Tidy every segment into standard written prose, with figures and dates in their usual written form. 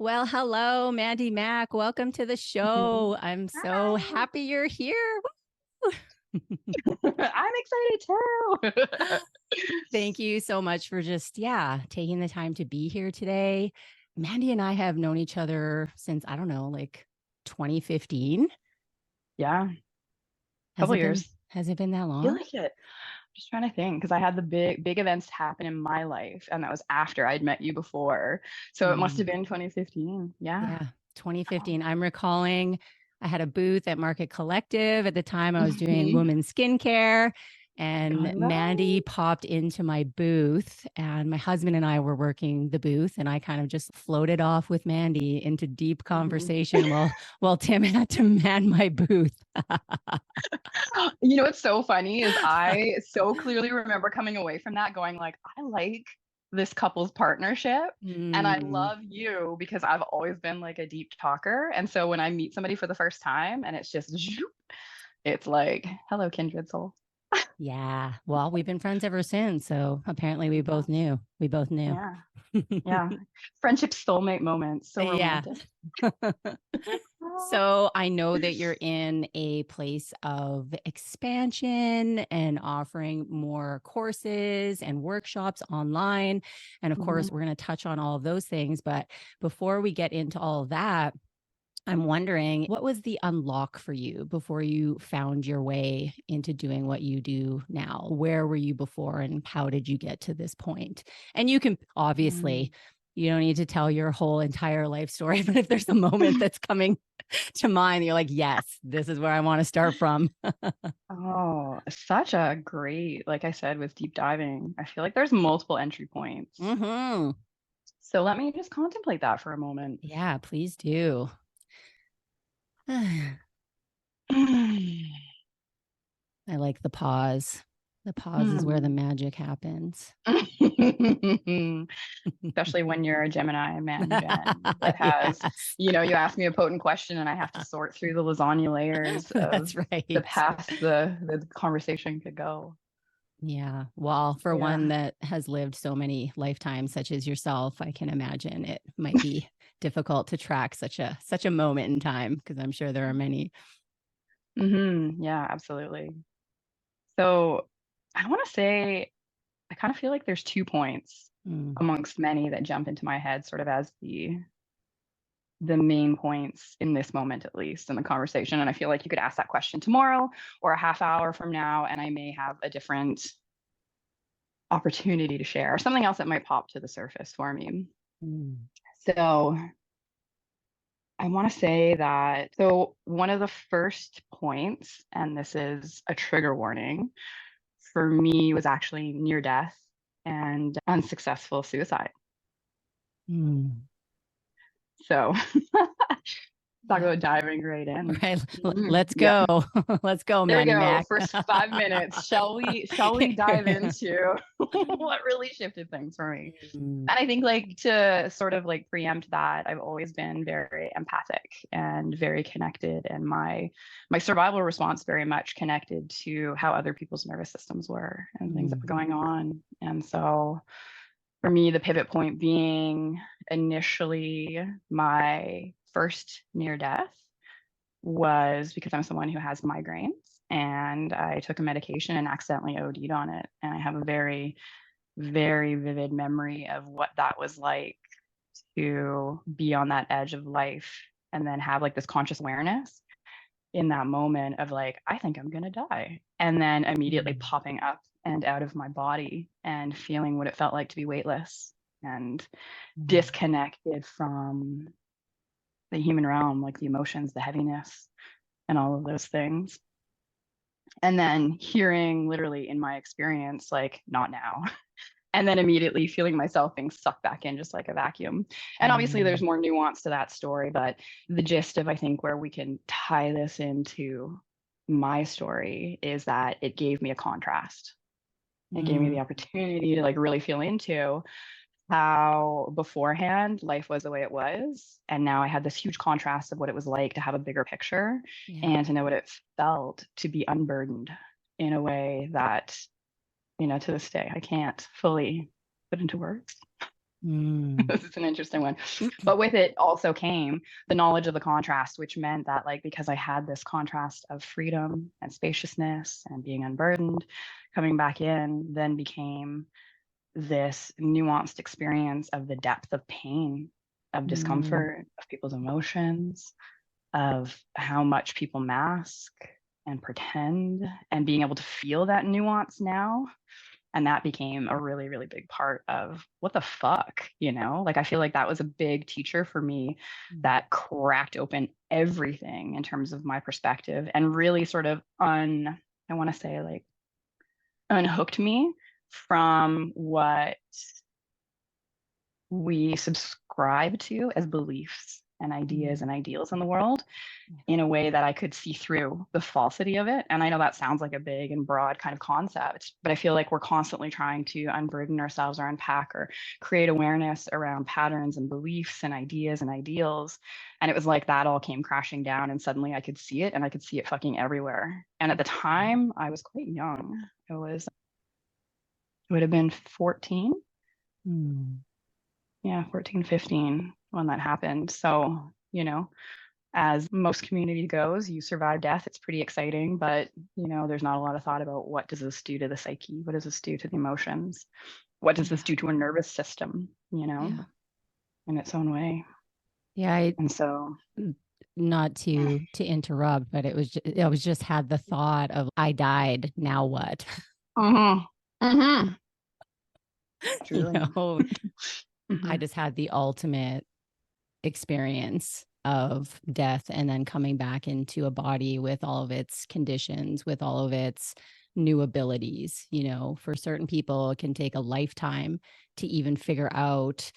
Well, hello, Mandy Mack. Welcome to the show. I'm so Hi. happy you're here. Woo! I'm excited too. Thank you so much for taking the time to be here today. Mandy and I have known each other since, I don't know, like 2015. Yeah, Has couple it been years. has it been that I feel long? like it. Just trying to think because I had the big events happen in my life, and that was after I'd met you before. So it must have Mm, been 2015. Yeah. yeah, Oh. 2015. I'm recalling I had a booth at Market Collective. At the time, I was doing Mhm. women's skincare, Got and it Mandy right. popped into my booth, and my husband and I were working the booth, and I kind of just floated off with Mandy into deep Mhm. conversation while Tim had to man my booth. You know what's so funny is I so clearly remember coming away from that going like, I like this couple's partnership and I Mm, love you because I've always been like a deep talker. And so when I meet somebody for the first time and it's just zoop, it's like, hello, kindred soul. yeah. Well, we've been friends ever since, so apparently we Yeah. both knew. We both knew. Yeah. Yeah. Friendship soulmate moments. So Yeah. romantic. So I know that you're in a place of expansion and offering more courses and workshops online. And of Mhm. course, we're going to touch on all of those things. But before we get into all of that, I'm wondering what was the unlock for you before you found your way into doing what you do now? Where were you before and how did you get to this point? And you can obviously, Mm. you don't need to tell your whole entire life story, but if there's a moment that's coming to mind, you're like, yes, this is where I want to start from. Oh, such a great, like I said, with deep diving. I feel like there's multiple entry points. Hmm. So let me just contemplate that for a moment. Yeah, please do. I like the pause. The pause is where the Hmm. magic happens. Especially when you're a Gemini man, Jen, that has, Yes, you ask me a potent question and I have to sort through the lasagna layers of that's the right. path the conversation could go. Yeah. Well, for one Yeah. that has lived so many lifetimes, such as yourself, I can imagine it might be difficult to track such a moment in time because I'm sure there are many. Yeah, absolutely. So I want to say I kind of feel like there's 2 points Mm, amongst many that jump into my head sort of as the main points in this moment, at least in the conversation. And I feel like you could ask that question tomorrow or a half hour from now, and I may have a different opportunity to share or something else that might pop to the surface for me. mm, So I want to say that, so one of the first points, and this is a trigger warning for me, was actually near death and unsuccessful suicide. mm. So talk Yeah. about diving right in. Right. Let's Yeah. go. Let's go, There we Mandy go. Mac. First 5 minutes. Shall we dive into what really shifted things for me? Mm, And I think like to sort of like preempt that, I've always been very empathic and very connected, and my survival response very much connected to how other people's nervous systems were and things that were mm, going on. And so for me, the pivot point being initially my first near death was because I'm someone who has migraines and I took a medication and accidentally OD'd on it. And I have a very, very vivid memory of what that was like to be on that edge of life and then have like this conscious awareness in that moment of like, I think I'm going to die. And then immediately mm, popping up and out of my body and feeling what it felt like to be weightless and mm, disconnected from the human realm, like the emotions, the heaviness, and all of those things. And then hearing literally in my experience, like, not now. And then immediately feeling myself being sucked back in just like a vacuum. And obviously, there's mm, more nuance to that story, but the gist of, I think, where we can tie this into my story is that it gave me a contrast. It gave me mm. the opportunity to like really feel into how beforehand life was the way it was. And now I had this huge contrast of what it was like to have a bigger picture Yeah. and to know what it felt to be unburdened in a way that, to this day, I can't fully put into words. Mm. This is an interesting one. But with it also came the knowledge of the contrast, which meant that, like, because I had this contrast of freedom and spaciousness and being unburdened, coming back in then became this nuanced experience of the depth of pain, of Mm. discomfort, of people's emotions, of how much people mask and pretend, and being able to feel that nuance now. And that became a really, really big part of what the fuck, you know? Like, I feel like that was a big teacher for me that cracked open everything in terms of my perspective and really sort of I want to say, like, unhooked me from what we subscribe to as beliefs and ideas Mm. and ideals in the world, in a way that I could see through the falsity of it. And I know that sounds like a big and broad kind of concept, but I feel like we're constantly trying to unburden ourselves or unpack or create awareness around patterns and beliefs and ideas and ideals. And it was like that all came crashing down, and suddenly I could see it, and I could see it fucking everywhere. And at the time, I was quite young. It would have been 14. Mm. Yeah, 14, 15 when that happened. So, as most community goes, you survive death. It's pretty exciting, but there's not a lot of thought about what does this do to the psyche? What does this do to the emotions? What does this Yeah. do to a nervous system, Yeah. in its own way? Yeah. And so, Not to interrupt, but I was just had the thought of I died. Now what? mm-hmm, mm-hmm, You truly. know, Mm-hmm, I just had the ultimate experience of death and then coming back into a body with all of its conditions, with all of its new abilities. For certain people, it can take a lifetime to even figure out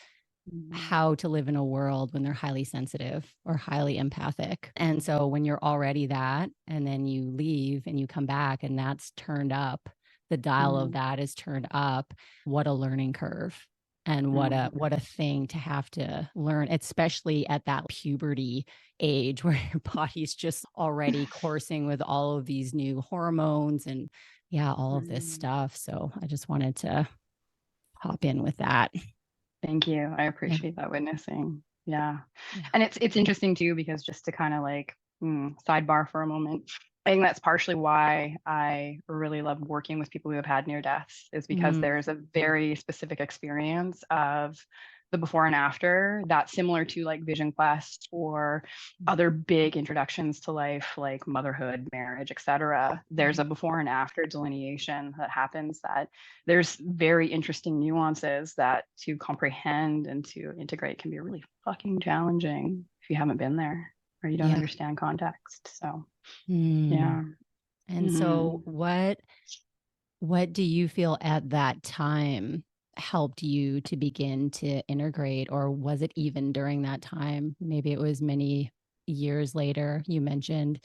mm-hmm, how to live in a world when they're highly sensitive or highly empathic. And so when you're already that, and then you leave and you come back and that's turned up, the dial of mm-hmm, that is turned up, what a learning curve. And what a thing to have to learn, especially at that puberty age where your body's just already coursing with all of these new hormones and yeah, all of this mm-hmm. stuff. So I just wanted to hop in with that. Thank you. I Yeah. appreciate that witnessing. Yeah. Yeah. And it's interesting too, because just to kind of like sidebar for a moment, I think that's partially why I really love working with people who have had near deaths, is because Mm. there's a very specific experience of the before and after that's similar to like Vision Quest or other big introductions to life like motherhood, marriage, etc. There's Right. a before and after delineation that happens, that there's very interesting nuances that to comprehend and to integrate can be really fucking challenging if you haven't been there or you don't Yeah. understand context. So, Mm. yeah. And Hmm. so what do you feel at that time helped you to begin to integrate, or was it even during that time? Maybe it was many years later. You mentioned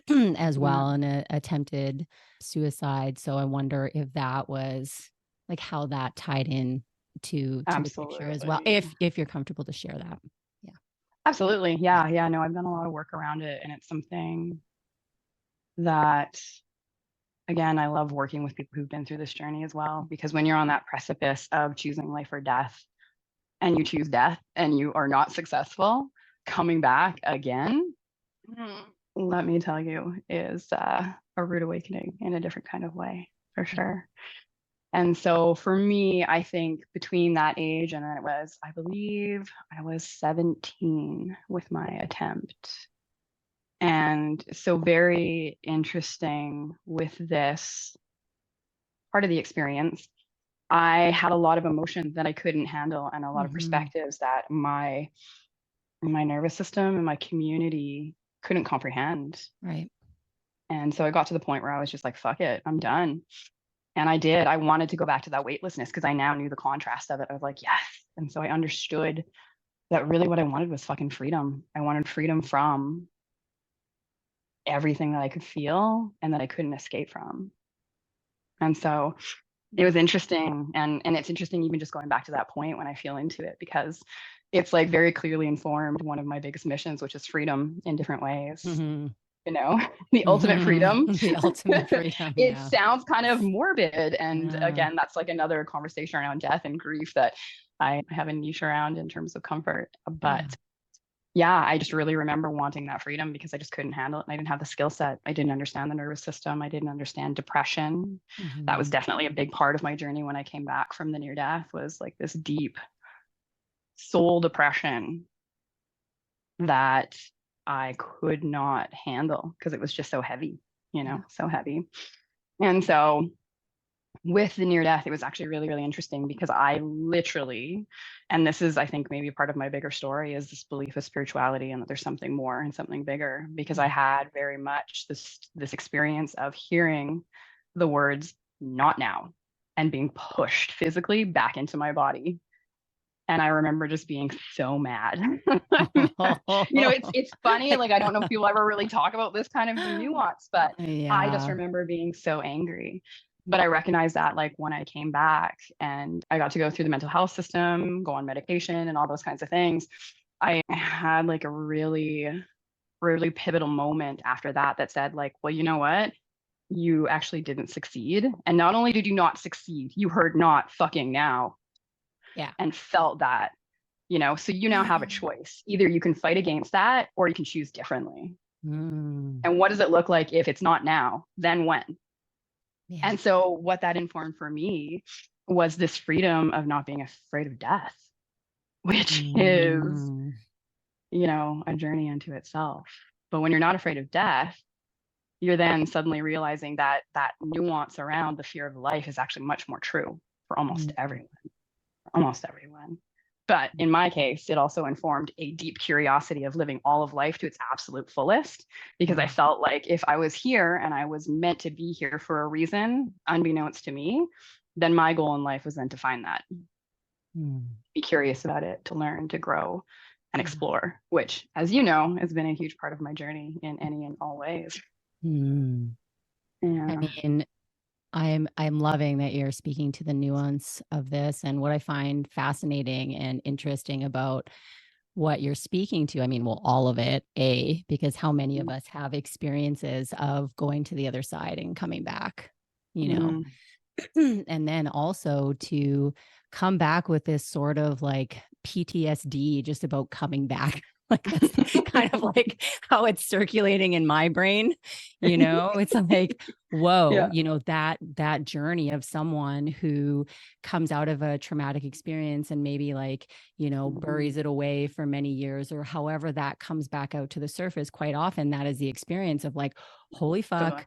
as Yeah, well an attempted suicide. So I wonder if that was like how that tied in to the picture as well, absolutely. if you're comfortable to share that. Yeah. Absolutely. Yeah. Yeah. No, I've done a lot of work around it. And it's something that, again, I love working with people who've been through this journey as well, because when you're on that precipice of choosing life or death, and you choose death and you are not successful, coming back again, mm, let me tell you, is a rude awakening in a different kind of way, for Yeah. sure. And so for me, I think between that age and then I believe I was 17 with my attempt. And so very interesting with this part of the experience. I had a lot of emotions that I couldn't handle and a lot of Mm-hmm. perspectives that my nervous system and my community couldn't comprehend. Right. And so I got to the point where I was just like, fuck it, I'm done. And I did. I wanted to go back to that weightlessness because I now knew the contrast of it. I was like, yes. And so I understood that really what I wanted was fucking freedom. I wanted freedom from everything that I could feel and that I couldn't escape from. And so it was interesting. And it's interesting even just going back to that point when I feel into it, because it's like very clearly informed one of my biggest missions, which is freedom in different ways. Mm-hmm. The ultimate freedom. Mm-hmm. The ultimate freedom. It Yeah. sounds kind of morbid. And Yeah. again, that's like another conversation around death and grief that I have a niche around in terms of comfort. Yeah. But yeah, I just really remember wanting that freedom because I just couldn't handle it. And I didn't have the skill set. I didn't understand the nervous system. I didn't understand depression. That was Mm-hmm. definitely a big part of my journey when I came back from the near death, was like this deep soul depression that I could not handle because it was just so heavy, Yeah. so heavy. And so with the near death, it was actually really, really interesting because I literally, and this is, I think, maybe part of my bigger story, is this belief of spirituality and that there's something more and something bigger. Because I had very much this experience of hearing the words "not now" and being pushed physically back into my body. And I remember just being so mad. It's funny. Like, I don't know if people ever really talk about this kind of nuance, but I just Yeah. remember being so angry. But I recognized that, like, when I came back and I got to go through the mental health system, go on medication and all those kinds of things, I had like a really, really pivotal moment after that that said, like, well, you know what? You actually didn't succeed. And not only did you not succeed, you heard "not fucking now" Yeah. and felt that, so you now have a choice. Either you can fight against that or you can choose differently. Mm. And what does it look like if it's not now? Then when? Yeah. And so what that informed for me was this freedom of not being afraid of death, which is, Mm. a journey unto itself. But when you're not afraid of death, you're then suddenly realizing that that nuance around the fear of life is actually much more true for almost Mm. everyone. Almost everyone. But in my case, it also informed a deep curiosity of living all of life to its absolute fullest, because I Mm. felt like if I was here and I was meant to be here for a reason, unbeknownst to me, then my goal in life was then to find that, Mm. be curious about it, to learn, to grow, and Yeah. explore, which, as you know, has been a huge part of my journey in any and all ways. Mm. I Yeah. mean, I'm loving that you're speaking to the nuance of this. And what I find fascinating and interesting about what you're speaking to, I mean, well, all of it, because how many of us have experiences of going to the other side and coming back, you know? Mm-hmm. And then also to come back with this sort of like PTSD just about coming back. Like that's kind of like how it's circulating in my brain, It's like, whoa, Yeah. that journey of someone who comes out of a traumatic experience and maybe like, Mm-hmm. buries it away for many years, or however that comes back out to the surface. Quite often that is the experience of like, holy Totally. fuck,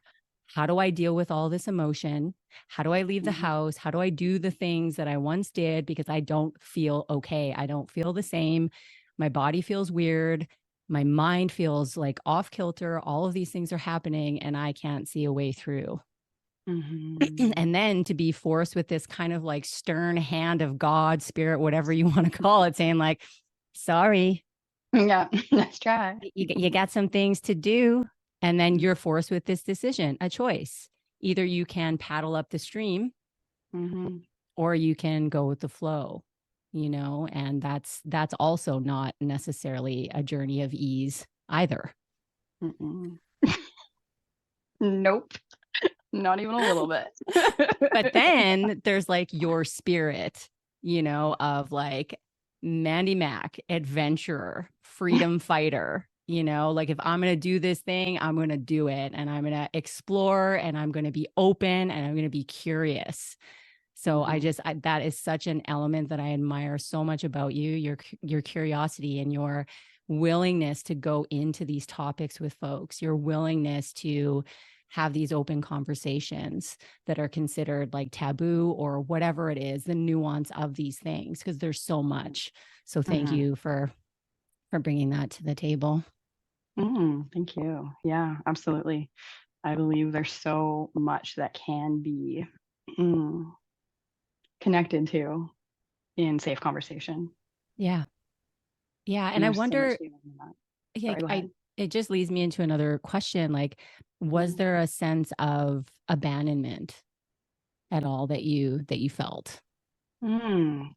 how do I deal with all this emotion? How do I leave the Mm-hmm. house? How do I do the things that I once did because I don't feel okay? I don't feel the same. My body feels weird. My mind feels like off kilter. All of these things are happening and I can't see a way through. Mm-hmm. And then to be forced with this kind of like stern hand of God, spirit, whatever you want to call it, saying like, sorry, Yeah, let's try. you got some things to do. And then you're forced with this decision, a choice. Either you can paddle up the stream Mm-hmm. or you can go with the flow, and that's also not necessarily a journey of ease either. Mm-mm. Nope, not even a little bit. But then there's like your spirit, of like Mandy Mack, adventurer, freedom fighter. Like if I'm going to do this thing, I'm going to do it and I'm going to explore and I'm going to be open and I'm going to be curious. So Mm-hmm. that is such an element that I admire so much about you, your curiosity and your willingness to go into these topics with folks, your willingness to have these open conversations that are considered like taboo or whatever it is, the nuance of these things, because there's so much. So thank Mm-hmm. you for bringing that to the table. Thank you. Yeah, absolutely. I believe there's so much that can be mm, connected to in safe conversation. Yeah. Yeah. And And I there's so much wonder, healing in that. yeah, Sorry, go I ahead. it just leads me into another question. Like, was Mm. there a sense of abandonment at all that you felt?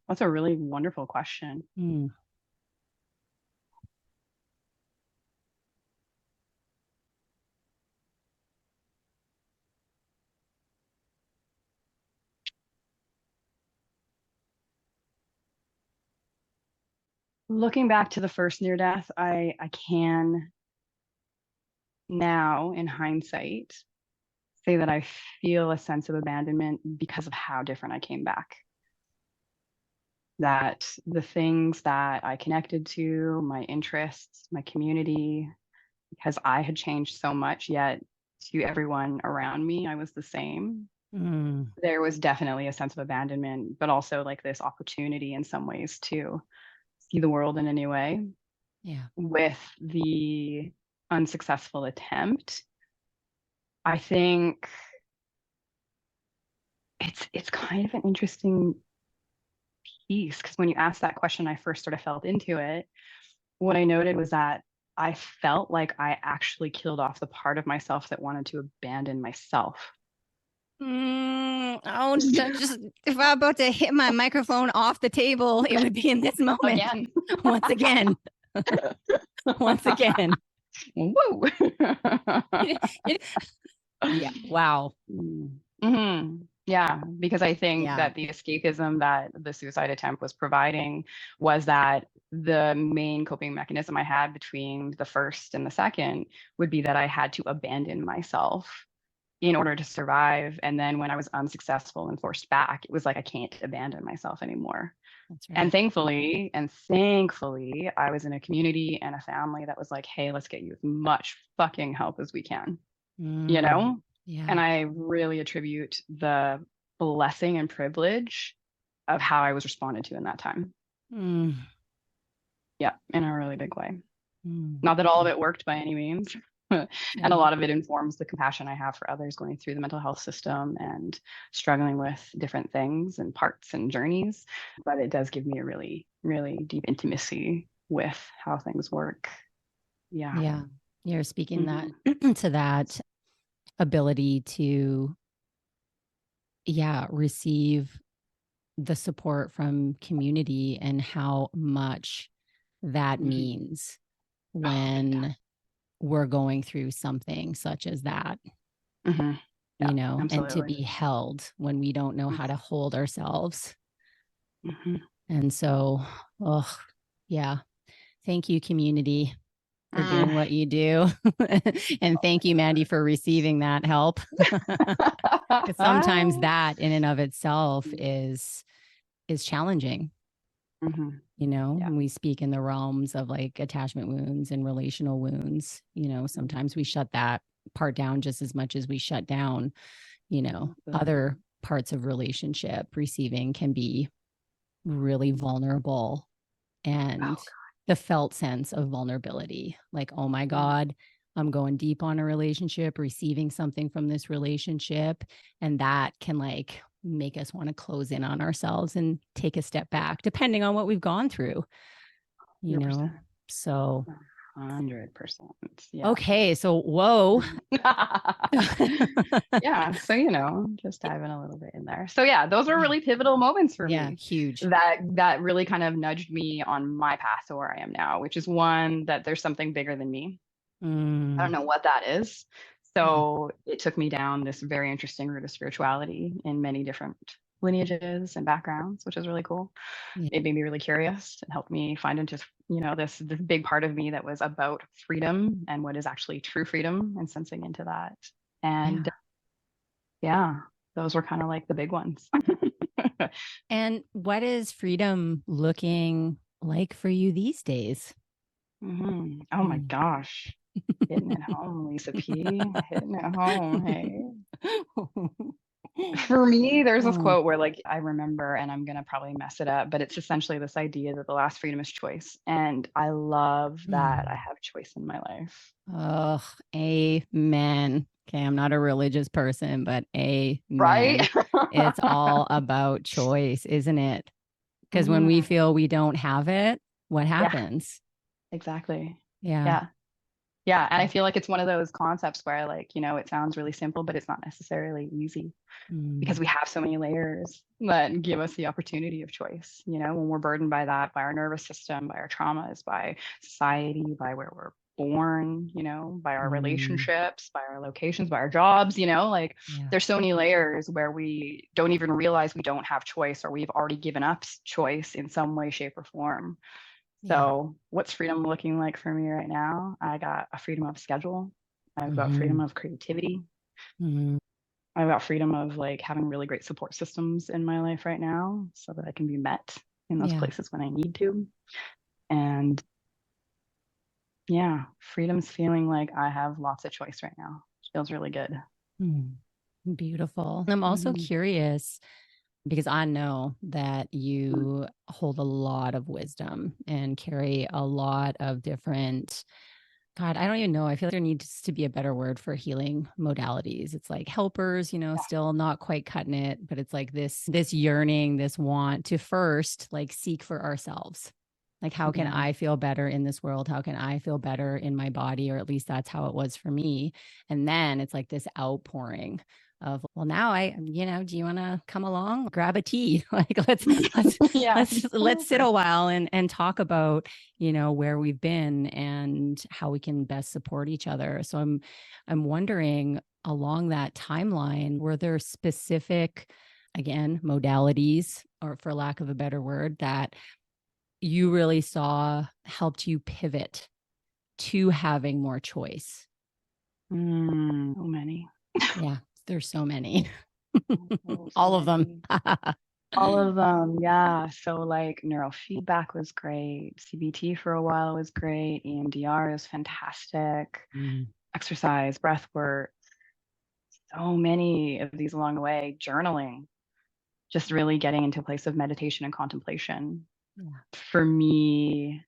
That's a really wonderful question. Mm. Looking back to the first near death, I can now, in hindsight, say that I feel a sense of abandonment because of how different I came back. That the things that I connected to, my interests, my community, because I had changed so much, yet to everyone around me, I was the same. Mm, There was definitely a sense of abandonment, but also like this opportunity in some ways to see the world in a new way. yeah. With the unsuccessful attempt, I think it's kind of an interesting piece because when you asked that question, I first sort of felt into it. What I noted was that I felt like I actually killed off the part of myself that wanted to abandon myself. Oh, just if I'm about to hit my microphone off the table, it would be in this moment. Again. Once again. Once again. Woo. Yeah. Wow. Mm-hmm. Yeah, because I think Yeah. that the escapism that the suicide attempt was providing was that the main coping mechanism I had between the first and the second would be that I had to abandon myself in order to survive. And then when I was unsuccessful and forced back, it was like I can't abandon myself anymore. That's And right. thankfully, I was in a community and a family that was like, hey, let's get you as much fucking help as we can, you Mm, know? yeah. And I really attribute the blessing and privilege of how I was responded to in that time. Mm, Yeah, in a really big way. mm, Not that all of it worked by any means. And a yeah. lot of it informs the compassion I have for others going through the mental health system and struggling with different things and parts and journeys. But it does give me a really, really deep intimacy with how things work. Yeah. Yeah. You're speaking that Mm-hmm. to that ability to, yeah, receive the support from community and how much that Mm-hmm. means Oh, big when we're going through something such as that, time. Mm-hmm. Yeah, and to absolutely. be held when we don't know how to hold ourselves. Mm-hmm. And so, oh, yeah. Thank you, community, for Mm. doing what you do. And Oh thank you, Mandy, for receiving that help. Because sometimes my that in and of itself gosh. is challenging. Mm-hmm. Yeah. When we speak in the realms of like attachment wounds and relational wounds, sometimes we shut that part down just as much as we shut down, Absolutely. other parts of relationship. Receiving can be really vulnerable, Oh and the felt sense of vulnerability, like, oh my God. God, I'm going deep on a relationship, receiving something from this relationship. And that can like make us want to close in on ourselves and take a step back, depending on what we've gone through, you 100%. know? So, 100%. Yeah. okay. So, whoa. Yeah. So, just diving a little bit in there. So yeah, those were Yeah. really pivotal moments for Yeah. me Huge. that really kind of nudged me on my path to where I am now, which is one that there's something bigger than me. I don't Mm, know what that is. yeah. So it took me down this very interesting route of spirituality in many different lineages and backgrounds, which is really cool. Yeah. It made me really curious and helped me find into, this big part of me that was about freedom and what is actually true freedom and sensing into that. And Yeah. yeah, those were kind of like the big ones. And what is freedom looking like for you these days? Oh my Mm. gosh. Hitting it home, Lisa P. Hitting it home. Hey. For me, there's this Oh, quote where like I remember, and I'm gonna probably mess it up, but it's essentially this idea that the last freedom is choice. And I love that I mm. have choice in my life. Oh, amen. Okay, I'm not a religious person, but Right? amen. It's all about choice, isn't it? Because when we Mhm. feel we don't have it, what Yeah, happens? exactly. Yeah. Yeah. Yeah. And I feel like it's one of those concepts where like, it sounds really simple, but it's not necessarily easy because Mm, we have so many layers that give us the opportunity of choice, when we're burdened by that, by our nervous system, by our traumas, by society, by where we're born, by our mm, relationships, by our locations, by our jobs, like yeah. there's so many layers where we don't even realize we don't have choice or we've already given up choice in some way, shape, or form. Yeah. So what's freedom looking like for me right now? I got a freedom of schedule. I've got freedom Hmm. of creativity. Hmm. I've got freedom of like having really great support systems in my life right now so that I can be met in those Yeah. places when I need to. And yeah, freedom's feeling like I have lots of choice right now. Feels really good. Hmm. Beautiful. I'm also Mhm. curious because I know that you hold a lot of wisdom and carry a lot of different, God, I don't even know. I feel like there needs to be a better word for healing modalities. It's like helpers, still not quite cutting it, but it's like this yearning, this want to first like seek for ourselves. Like, how can Yeah. I feel better in this world? How can I feel better in my body? Or at least that's how it was for me. And then it's like this outpouring of, well, now do you want to come along, grab a tea? Like, let's Yeah. let's sit a while and talk about where we've been and how we can best support each other. So I'm wondering, along that timeline, were there specific, again, modalities, or for lack of a better word, that you really saw helped you pivot to having more choice? So many. Yeah, there's so many. So All of them. many. All of them, yeah. So like neurofeedback was great. CBT for a while was great. EMDR is fantastic. Mm, Exercise, breath work, so many of these along the way. Journaling, just really getting into a place of meditation and contemplation. yeah. For me,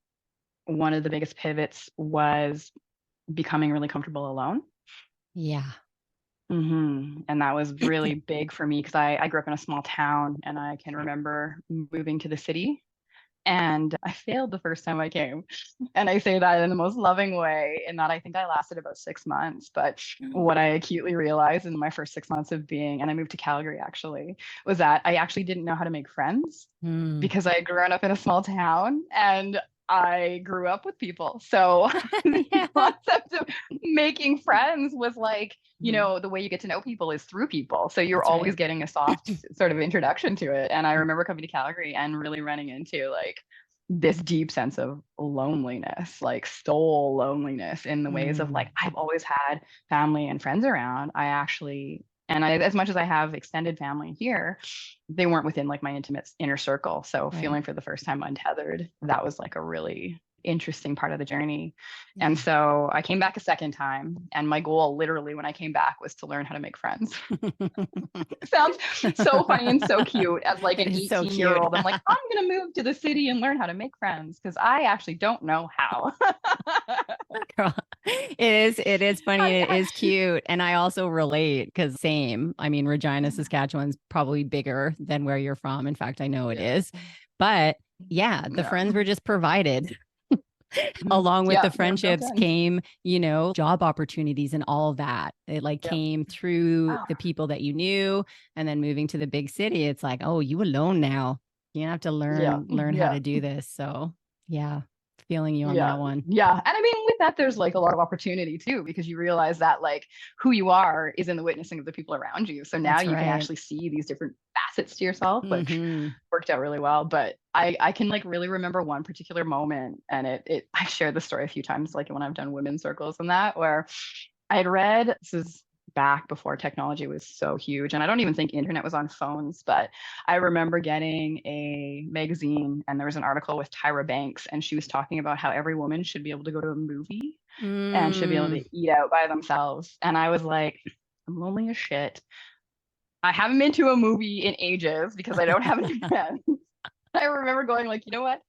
one of the biggest pivots was becoming really comfortable alone. Yeah. And that was really big for me because I grew up in a small town and I can remember moving to the city and I failed the first time I came. And I say that in the most loving way, in that I think I lasted about 6 months. But what I acutely realized in my first 6 months of being, and I moved to Calgary actually, was that I actually didn't know how to make friends Mm. because I had grown up in a small town and I grew up with people. So the concept of making friends was like, Mhm. the way you get to know people is through people. So you're That's always right. getting a soft sort of introduction to it. And I remember coming to Calgary and really running into like this deep sense of loneliness, like soul loneliness in the ways of like, Mm. I've always had family and friends around. As much as I have extended family here, they weren't within like my intimate inner circle. So Right. feeling for the first time untethered, that was like a really interesting part of the journey. And Yeah. so I came back a second time, and my goal literally when I came back was to learn how to make friends. It sounds so funny and so cute as like It an is so 18-year cute. old. I'm like, I'm going to move to the city and learn how to make friends because I actually don't know how. Girl, it is funny. It I, is cute. And I also relate because same. I mean, Regina, Saskatchewan's probably bigger than where you're from. In fact, I know it yeah. is. But yeah, the Yeah. friends were just provided. Along with Yeah. the They were built friendships in. came, job opportunities and all of that. It like Yep. came through Oh, the people that you knew. And then moving to the big city, it's like, oh, you alone now. You have to yeah. learn how Yeah. to do this. So yeah, feeling you on Yeah. that one. Yeah. And I mean, with that, there's like a lot of opportunity too, because you realize that like who you are is in the witnessing of the people around you. So now That's you can right. actually see these different facets to yourself, which Mm-hmm. worked out really well. But I can like really remember one particular moment, and I've shared the story a few times, like when I've done women's circles and that, where I had read, this is back before technology was so huge, and I don't even think internet was on phones, but I remember getting a magazine and there was an article with Tyra Banks, and she was talking about how every woman should be able to go to a movie and should be able Mm. to eat out by themselves. And I was like, I'm lonely as shit. I haven't been to a movie in ages because I don't have any friends. I remember going like, you know what?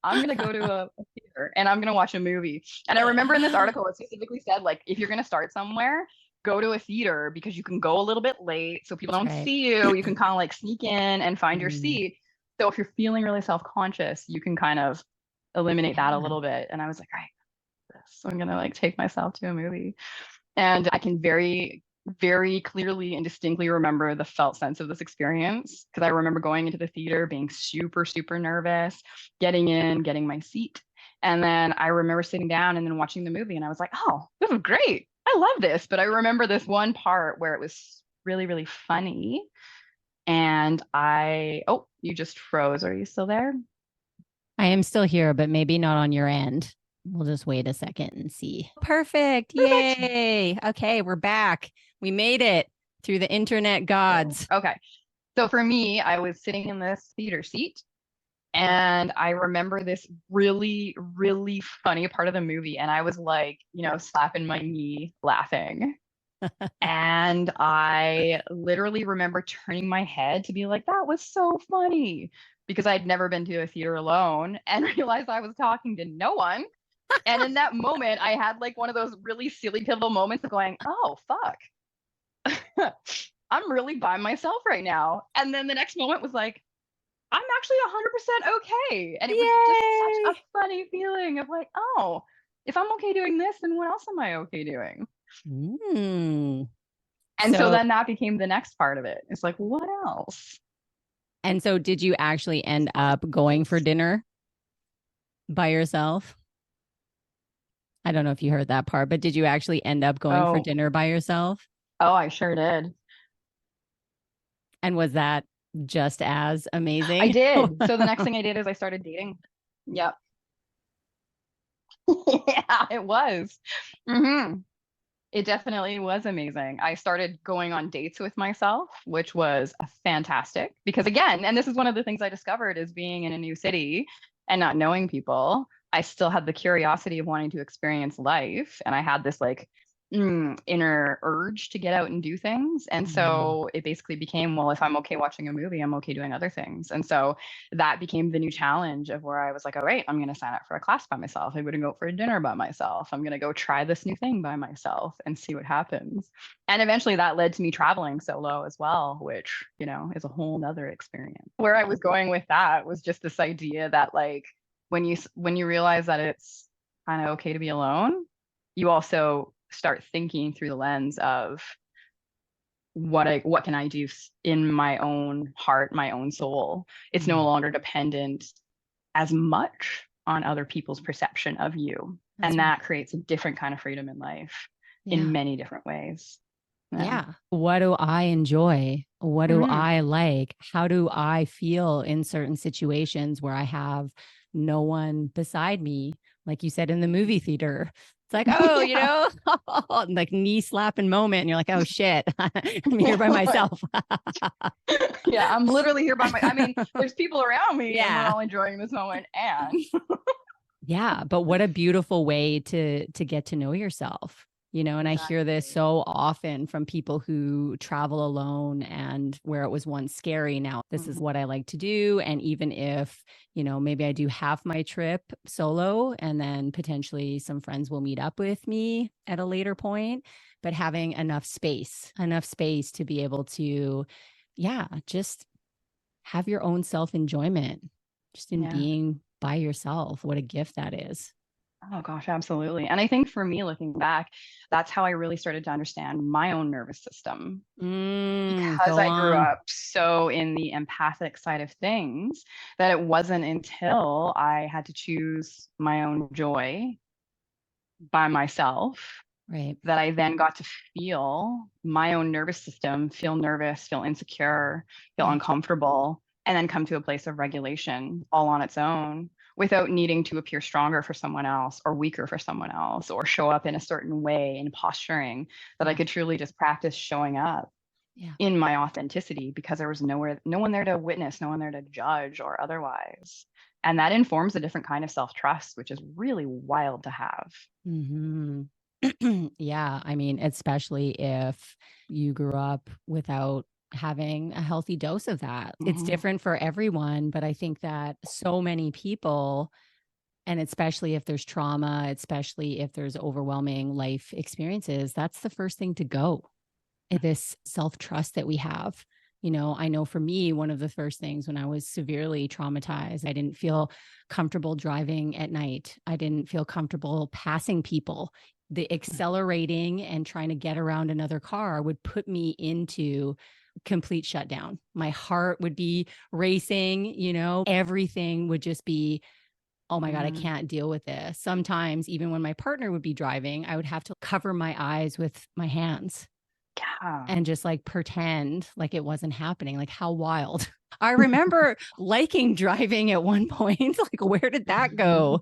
I'm gonna go to a theater and I'm gonna watch a movie. And I remember in this article it specifically said like if you're gonna start somewhere, go to a theater because you can go a little bit late so people That's don't right. see you. You can kind of like sneak in and find your Mm. seat. So if you're feeling really self-conscious, you can kind of eliminate that a Yeah. little bit. And I was like, all right, this. I'm gonna like take myself to a movie. And I can very, very clearly and distinctly remember the felt sense of this experience because I remember going into the theater being super, super nervous, getting in, getting my seat. And then I remember sitting down and then watching the movie, and I was like, oh, this is great. I love this. But I remember this one part where it was really, really funny. And oh, you just froze. Are you still there? I am still here, but maybe not on your end. We'll just wait a second and see. Perfect. Perfect. Yay. Okay, we're back. We made it through the internet Oh, gods. okay. So for me, I was sitting in this theater seat and I remember this really, really funny part of the movie. And I was like, slapping my knee laughing. And I literally remember turning my head to be like, that was so funny because I'd never been to a theater alone and realized I was talking to no one. And in that moment, I had like one of those really silly pivotal moments of going, oh, fuck. I'm really by myself right now. And then the next moment was like, I'm actually 100% okay. And it was just such Yay. a funny feeling of like, oh, if I'm okay doing this, then what else am I okay doing? Mm. And so So, then that became the next part of it. It's like, what else? and so did you actually end up going for dinner by yourself? I don't know if you heard that part, but did you actually end up going for Oh, dinner by yourself? oh, I sure did. And was that just as I amazing? did. So the next thing I did is I started dating. Yep. Yeah, it was. hmm It definitely was amazing. I started going on dates with myself, which was fantastic because again, and this is one of the things I discovered is being in a new city and not knowing people, I still had the curiosity of wanting to experience life. And I had this like inner urge to get out and do things. And Mm. so it basically became, well, if I'm okay watching a movie, I'm okay doing other things. And so that became the new challenge of where I was like, all right, I'm going to sign up for a class by myself. I'm going to go for a dinner by myself. I'm going to go try this new thing by myself and see what happens. And eventually that led to me traveling solo as well, which, is a whole nother experience. Where I was going with that was just this idea that like when you realize that it's kind of okay to be alone, you also start thinking through the lens of what can I do in my own heart, my own soul. It's no Mm. longer dependent as much on other people's perception of you. That's And right. that creates a different kind of freedom in life in Yeah. many different ways. Yeah. Yeah. What do I enjoy? What do hmm I like? How do I feel in certain situations where I have no one beside me? Like you said in the movie theater. It's like, oh, yeah. like knee slapping moment. And you're like, oh shit, I'm here by myself. Yeah, I'm literally here by I mean, there's people around me and we're Yeah. all enjoying this moment and Yeah, but what a beautiful way to get to know yourself. And I hear this exactly. so often from people who travel alone and where it was once scary, now this is Mhm. what I like to do. And even if, maybe I do half my trip solo and then potentially some friends will meet up with me at a later point, but having enough space to be able to, yeah, just have your own self enjoyment just in Yeah. being by yourself. What a gift that is. Oh gosh, absolutely. And I think for me, looking back, that's how I really started to understand my own nervous system because Go I grew on. up so in the empathic side of things that it wasn't until I had to choose my own joy by myself Right. that I then got to feel my own nervous system, feel nervous, feel insecure, feel Yeah. uncomfortable, and then come to a place of regulation all on its own without needing to appear stronger for someone else or weaker for someone else or show up in a certain way in posturing that I Yeah. could truly just practice showing up Yeah. in my authenticity because there was no one there to witness, no one there to judge or otherwise. And that informs a different kind of self-trust, which is really wild to have. hmm Yeah. I mean, especially if you grew up without having a healthy dose of that. It's Mhm. different for everyone, but I think that so many people, and especially if there's trauma, especially if there's overwhelming life experiences, that's the first thing to go. This self trust that we have. I know for me, one of the first things when I was severely traumatized, I didn't feel comfortable driving at night. I didn't feel comfortable passing people. The accelerating and trying to get around another car would put me into complete shutdown. My heart would be racing, everything would just be, oh my God, I Mm, can't deal with this. Sometimes, even when my partner would be driving, I would have to cover my eyes with my hands and just like pretend like it wasn't happening. Like, how wild. I remember liking driving at one point. Like, where did that go?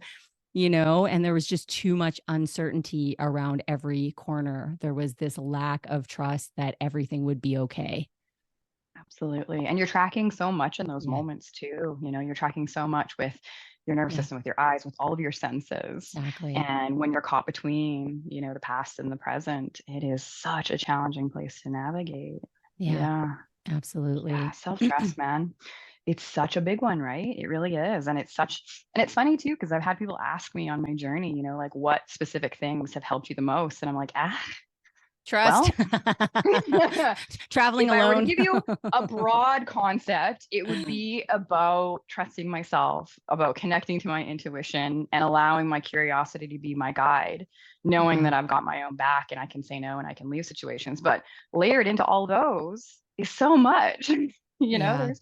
And there was just too much uncertainty around every corner. There was this lack of trust that everything would be okay. Absolutely. And you're tracking so much in those Yeah. moments too. You're tracking so much with your nervous Yeah, system, with your eyes, with all of your senses. exactly. And when you're caught between, the past and the present, it is such a challenging place to navigate. Yeah, Yeah. Yeah. absolutely. Self-trust, man. It's such a big one, right? It really is. And it's funny too, because I've had people ask me on my journey, like what specific things have helped you the most? And I'm like, Trust. well, Traveling if I were to alone. give you a broad concept, it would be about trusting myself, about connecting to my intuition and allowing my curiosity to be my guide, knowing that Yeah. I've got my own back and I can say no and I can leave situations. But layered into all those is so much. Yeah. There's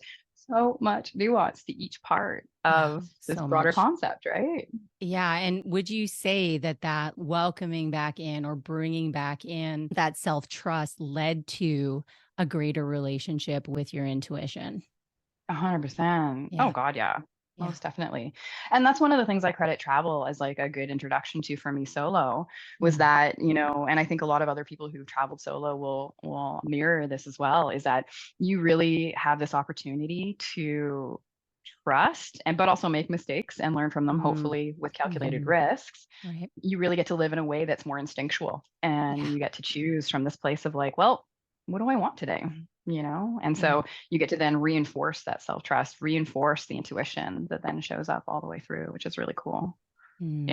so much nuance to each part Yeah. of this So broader much. concept, right? Yeah. And would you say that welcoming back in or bringing back in that self trust led to a greater relationship with your intuition? 100%. Oh Yeah. God, yeah. Yeah. Most definitely. And that's one of the things I credit travel as like a good introduction to for me solo was Mm. that, and I think a lot of other people who've traveled solo will mirror this as well, is that you really have this opportunity to trust and but also make mistakes and learn from them, Mm-hmm. hopefully with calculated Mm-hmm. risks. Right. You really get to live in a way that's more instinctual and Yeah. you get to choose from this place of like, well, what do I want today? And Yeah. so you get to then reinforce that self-trust, reinforce the intuition that then shows up all the way through, which is really cool. Mm.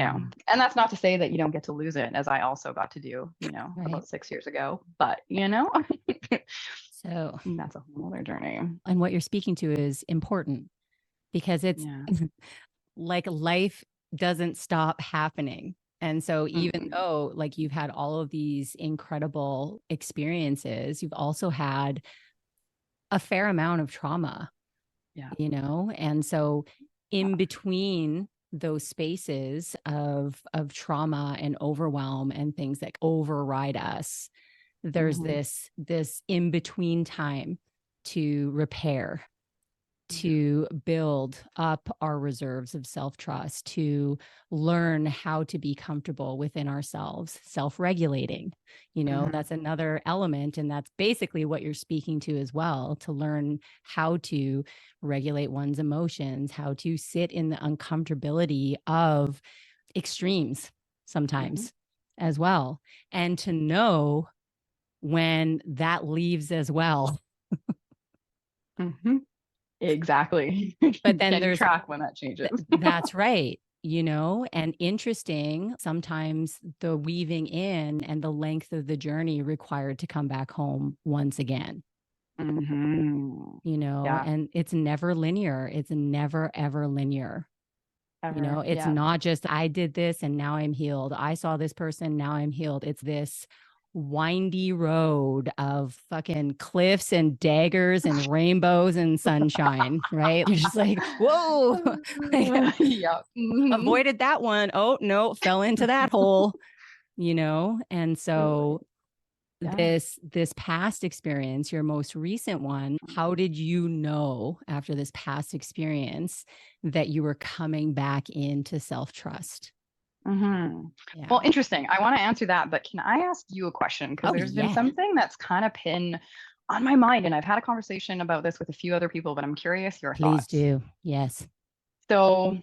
And that's not to say that you don't get to lose it, as I also got to do, Right. about 6 years ago, but So, that's a whole other journey. and what you're speaking to is important because it's Yeah. like life doesn't stop happening. And so even Mm-mm. though like you've had all of these incredible experiences, you've also had a fair amount of trauma, Yeah. And so in between those spaces of trauma and overwhelm and things that override us, there's Mm-hmm. this in between time to repair, Yeah. to build up our reserves of self trust, to learn how to be comfortable within ourselves, self regulating. Mm-hmm. That's another element. And that's basically what you're speaking to as well, to learn how to regulate one's emotions, how to sit in the uncomfortability of extremes Mm-hmm. sometimes as well, and to know when that leaves as well. Mm-hmm. Exactly. But then Can you there's track when that changes? That's right. And interesting, sometimes the weaving in and the length of the journey required to come back home once again, Mm-hmm. Yeah. and it's never linear. It's never, ever linear. Ever. It's Yeah. not just I did this and now I'm healed. I saw this person, now I'm healed. It's this windy road of fucking cliffs and daggers and rainbows and sunshine, right? You're just like, whoa, like, Yeah. Mm-hmm. avoided that one. Oh, no, fell into that hole, And so Absolutely. Yeah. this past experience, your most recent one, how did you know after this past experience that you were coming back into self-trust? Mm-hmm. Yeah. Well, interesting. I want to answer that, but can I ask you a question? Because Oh, there's been yeah. something that's kind of been on my mind, and I've had a conversation about this with a few other people, but I'm curious your Please thoughts. do. Yes. So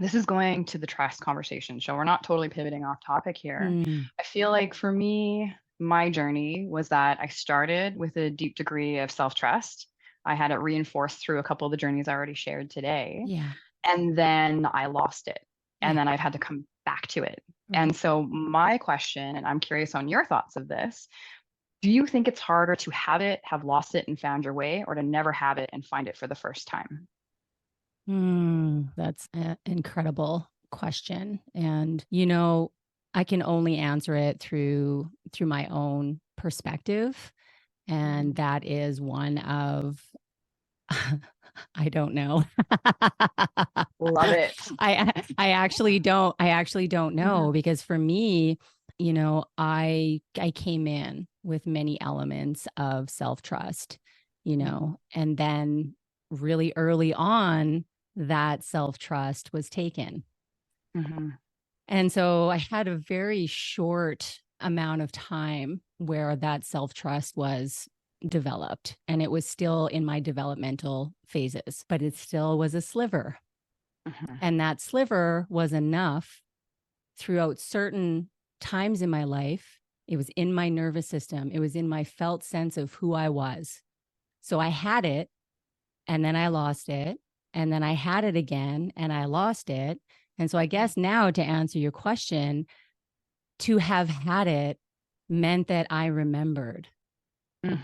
this is going to the trust conversation. So we're not totally pivoting off topic here. Mm, I feel like for me, my journey was that I started with a deep degree of self-trust. I had it reinforced through a couple of the journeys I already shared today. yeah. And then I lost it. And Yeah. then I've had to come back to it. Right. And so my question, and I'm curious on your thoughts of this, do you think it's harder to have it, have lost it and found your way, or to never have it and find it for the first time? That's an incredible question. And, I can only answer it through my own perspective. And Mhm. that is one of I don't know. Love it. I actually don't Mhm. know because for me, I came in with many elements of self-trust, Mm-hmm. and then really early on, that self-trust was taken. Mm-hmm. And so I had a very short amount of time where that self-trust was developed, and it was still in my developmental phases, but it still was a sliver. Mm-hmm. And that sliver was enough throughout certain times in my life. It was in my nervous system. It was in my felt sense of who I was. So I had it, and then I lost it. And then I had it again and I lost it. And so I guess now, to answer your question, to have had it meant that I remembered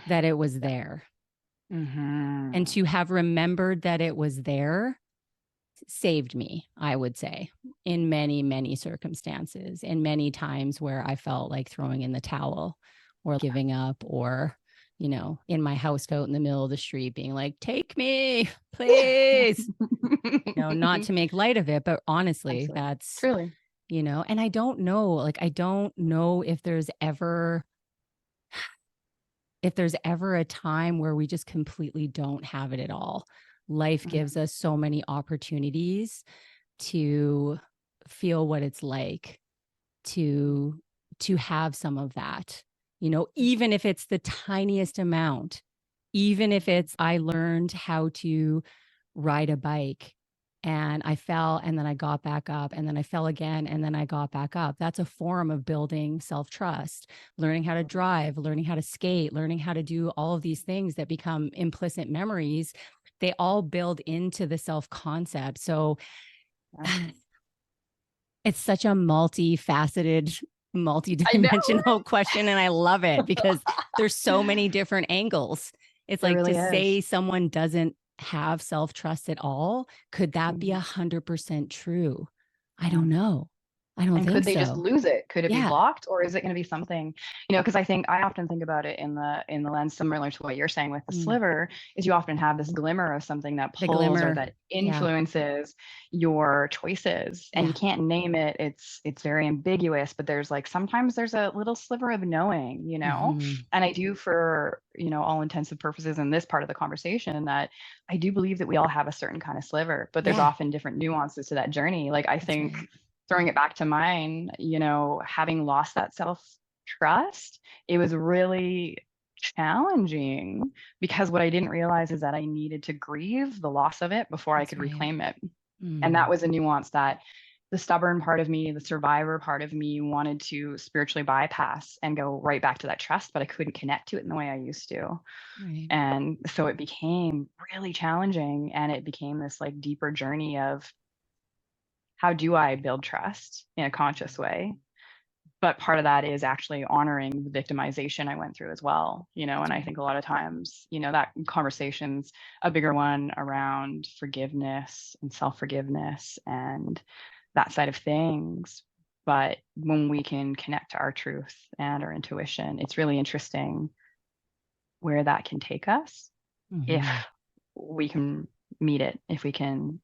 that it was there. And Mm-hmm. to have remembered that it was there saved me, I would say, in many, many circumstances, in many times where I felt like throwing in the towel or giving up, or, in my houseboat in the middle of the street being like, take me, please. Not to make light of it, but honestly, Absolutely. that's, Truly. and I don't know if there's ever a time where we just completely don't have it at all. Life gives Mm-hmm. us so many opportunities to feel what it's like to have some of that, even if it's the tiniest amount, even if it's I learned how to ride a bike and I fell and then I got back up and then I fell again and then I got back up. That's a form of building self-trust, learning how to drive, learning how to skate, learning how to do all of these things that become implicit memories. They all build into the self-concept. So Yeah. it's such a multifaceted, I know. multidimensional question. And I love it because there's so many different angles. It's There like, to really is. say someone doesn't have self-trust at all, could that be Mhm. 100% true? I Yeah. don't know. I don't And could think they just so. lose it? Could it be Yeah. blocked, or is it going to be something, because I often think about it in the lens similar to what you're saying with the Mm. sliver, is you often have this glimmer of something that The pulls or glimmer. that Yeah. influences your choices, and Yeah. you can't name it. It's very ambiguous, but there's like sometimes there's a little sliver of knowing, Mm-hmm. and I do, for all intensive purposes in this part of the conversation, that I do believe that we all have a certain kind of sliver, but there's Yeah. often different nuances to that journey. Like, I That's think, right. throwing it back to mine, having lost that self trust, it was really challenging, because what I didn't realize is that I needed to grieve the loss of it before I That's could right. reclaim it. And that Mm. was a nuance that the stubborn part of me, the survivor part of me, wanted to spiritually bypass and go right back to that trust, but I couldn't connect to it in the way I used to. Right. And so it became really challenging, and it became this like deeper journey of, how do I build trust in a conscious way? But part of that is actually honoring the victimization I went through as well, That's and I right. think a lot of times, that conversation's a bigger one around forgiveness and self-forgiveness and that side of things. But when we can connect to our truth and our intuition, it's really interesting where that can take us, if Mm-hmm. we can meet it, if we can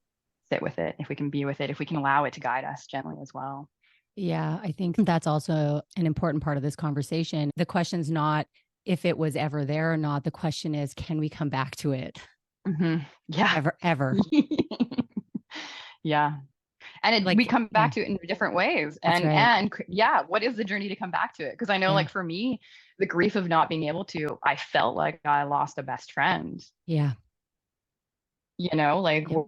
sit with it, if we can be with it, if we can allow it to guide us gently as well. Yeah, I think that's also an important part of this conversation. The question's not if it was ever there or not. The question is, can we come back to it Hmm. Yeah. ever, ever? Yeah. And we Like, come yeah, back to it in different ways. that's And right. yeah, what is the journey to come back to it? Because I know, Yeah. like, for me, the grief of not being able to, I felt like I lost a best friend. Yeah. Like, Yep.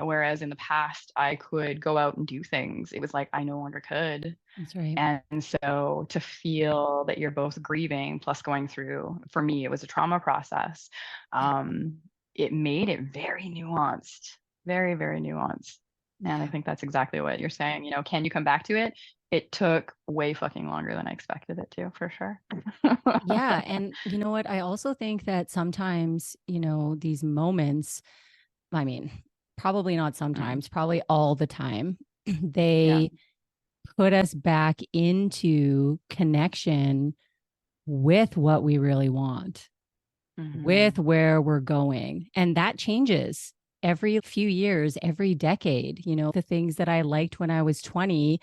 whereas in the past I could go out and do things, it was like I no longer could. That's right. And so to feel that you're both grieving plus going through, for me, it was a trauma process. Yeah. Um, it made it very nuanced, very, very nuanced. And I Yeah. think that's exactly what you're saying. Can you come back to it? It took way fucking longer than I expected it to, for sure. Yeah. And you know what? I also think that sometimes, these moments, I mean, probably not Mm, sometimes, probably all the time, yeah. they put us back into connection with what we really want, with Hmm. where we're going. And that changes every few years, every decade. The things that I liked when I was 20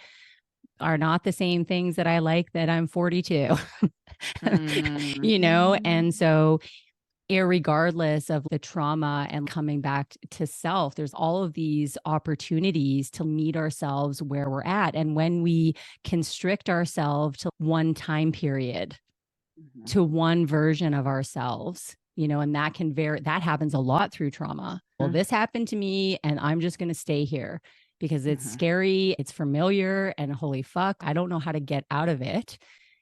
are not the same things that I like that I'm 42, Mhm. And so, irregardless of the trauma and coming back to self, there's all of these opportunities to meet ourselves where we're at. And when we constrict ourselves to one time period, Mhm. to one version of ourselves, and that can vary. That happens a lot through trauma. Well, this happened to me and I'm just going to stay here because it's Mhm. scary, it's familiar, and holy fuck, I don't know how to get out of it.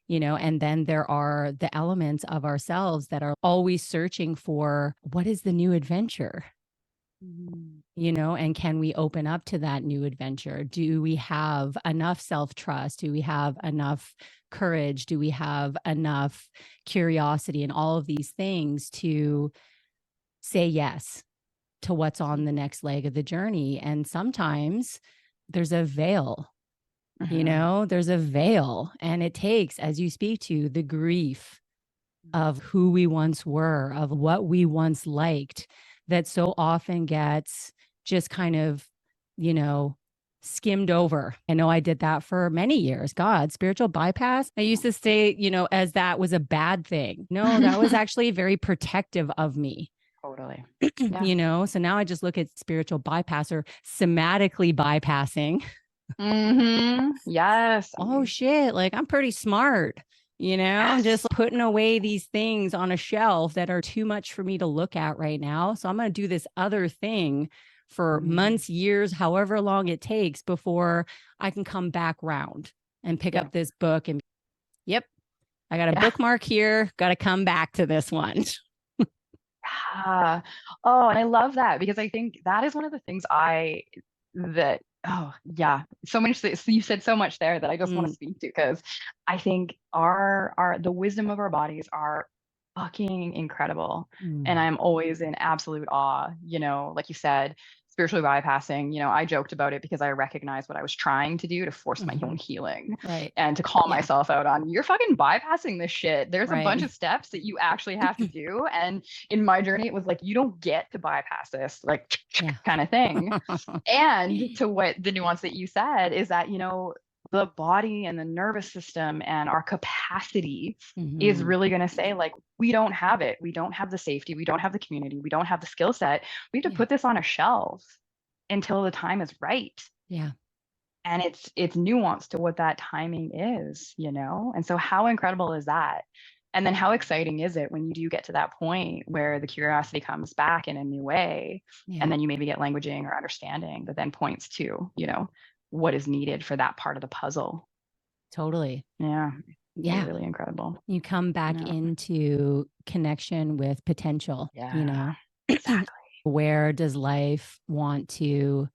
And then there are the elements of ourselves that are always searching for what is the new adventure, Mhm. and can we open up to that new adventure? Do we have enough self-trust? Do we have enough courage? Do we have enough curiosity and all of these things to say yes to what's on the next leg of the journey? And sometimes there's a veil, Mhm. there's a veil, and it takes, as you speak to, the grief of who we once were, of what we once liked, that so often gets just kind of, you know, skimmed over. I know I did that for many years. God, spiritual bypass. I used to say, as that was a bad thing. No, that was actually very protective of me. Totally. Yeah. So now I just look at spiritual bypass or somatically bypassing. Yes. Oh shit, like I'm pretty smart. I'm Yes. just putting away these things on a shelf that are too much for me to look at right now. So I'm going to do this other thing for Mhm. months, years, however long it takes before I can come back round and pick Yeah. up this book and, yep, I got a Yeah. bookmark here, got to come back to this one. Yeah. Oh, and I love that because I think that is one of the things that, oh, yeah, so much, so you said so much there that I just want to Mm, speak to because I think the wisdom of our bodies are fucking incredible. And mm, I'm always in absolute awe, like you said, spiritually bypassing, I joked about it because I recognized what I was trying to do to force my own mhm. healing Right. and to call Yeah. myself out on, you're fucking bypassing this shit. There's a bunch Right. of steps that you actually have to do. And in my journey, it was like, you don't get to bypass this, like Yeah. kind of thing. And to what the nuance that you said is that, the body and the nervous system and our capacity is Mhm. really going to say, like, we don't have it. We don't have the safety. We don't have the community. We don't have the skill set. We have to Yeah. put this on a shelf until the time is right. Yeah. And it's nuanced to what that timing is, and so how incredible is that? And then how exciting is it when you do get to that point where the curiosity comes back in a new way, Yeah. and then you maybe get languaging or understanding that then points to, what is needed for that part of the puzzle. Totally. Yeah. Yeah. Really incredible. You come back Yeah. into connection with potential, Yeah. Exactly. Where does life want to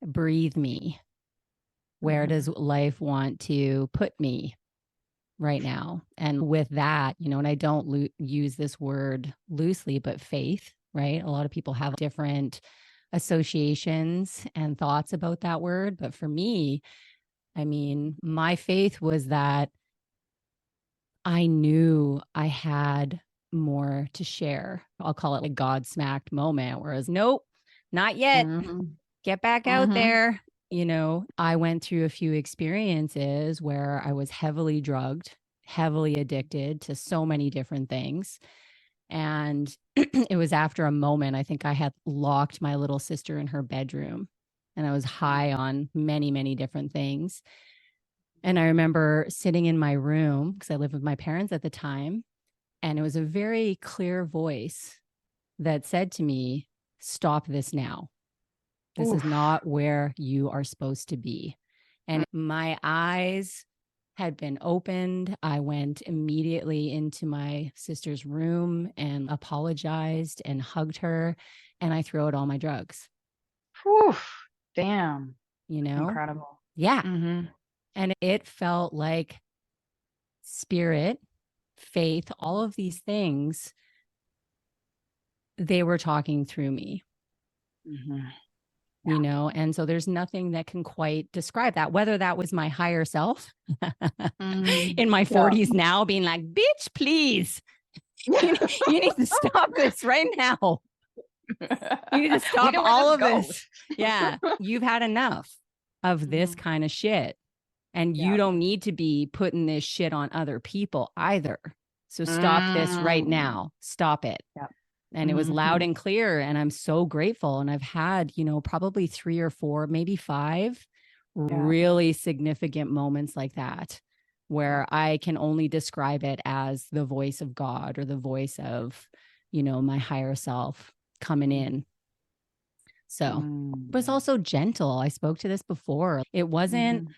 breathe me? Where does Mhm. life want to put me right now? And with that, and I don't use this word loosely, but faith, right? A lot of people have different associations and thoughts about that word. But for me, I mean, my faith was that I knew I had more to share. I'll call it like God smacked moment, whereas nope, not yet. Mhm. Get back out Mhm. there. I went through a few experiences where I was heavily drugged, heavily addicted to so many different things. And it was after a moment, I think I had locked my little sister in her bedroom and I was high on many, many different things. And I remember sitting in my room because I lived with my parents at the time. And it was a very clear voice that said to me, stop this now. This is Oof. not where you are supposed to be. And my eyes had been opened. I went immediately into my sister's room and apologized and hugged her. And I threw out all my drugs, Oof. Damn. you know? Incredible. Yeah. Mhm. And it felt like spirit, faith, all of these things, they were talking through me, Mhm. And so there's nothing that can quite describe that, whether that was my higher self Mhm. in my Yeah. 40s now being like, bitch, please, you need to stop this right now. You need to We stop know where all this of goes. this. Yeah. You've had enough of this Mhm. kind of shit. And you Yeah. don't need to be putting this shit on other people either. So stop this right Mm. now. Stop it. Yeah. And it was loud and clear. And I'm so grateful. And I've had, probably 3 or 4, maybe 5 really significant moments like that, where I can only describe it as the voice of God or the voice of, my higher self coming in. So, but it's also gentle. I spoke to this before. It wasn't,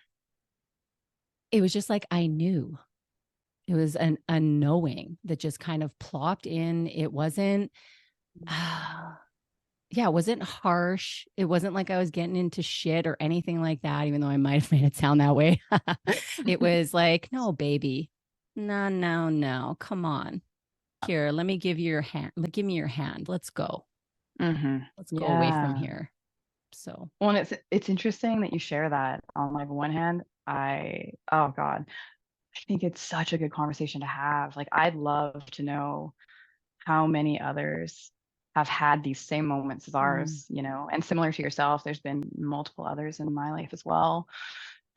it was just like I knew. It was a knowing that just kind of plopped in. It wasn't, it wasn't harsh. It wasn't like I was getting into shit or anything like that, even though I might have made it sound that way. It was like, no, baby. No, no, no. Come on. Here, let me give you your hand. Give me your hand. Let's go. Let's go away from here. So, well, and it's interesting that you share that. On like one hand, oh God, I think it's such a good conversation to have. Like, I'd love to know how many others have had these same moments as ours, and similar to yourself, there's been multiple others in my life as well.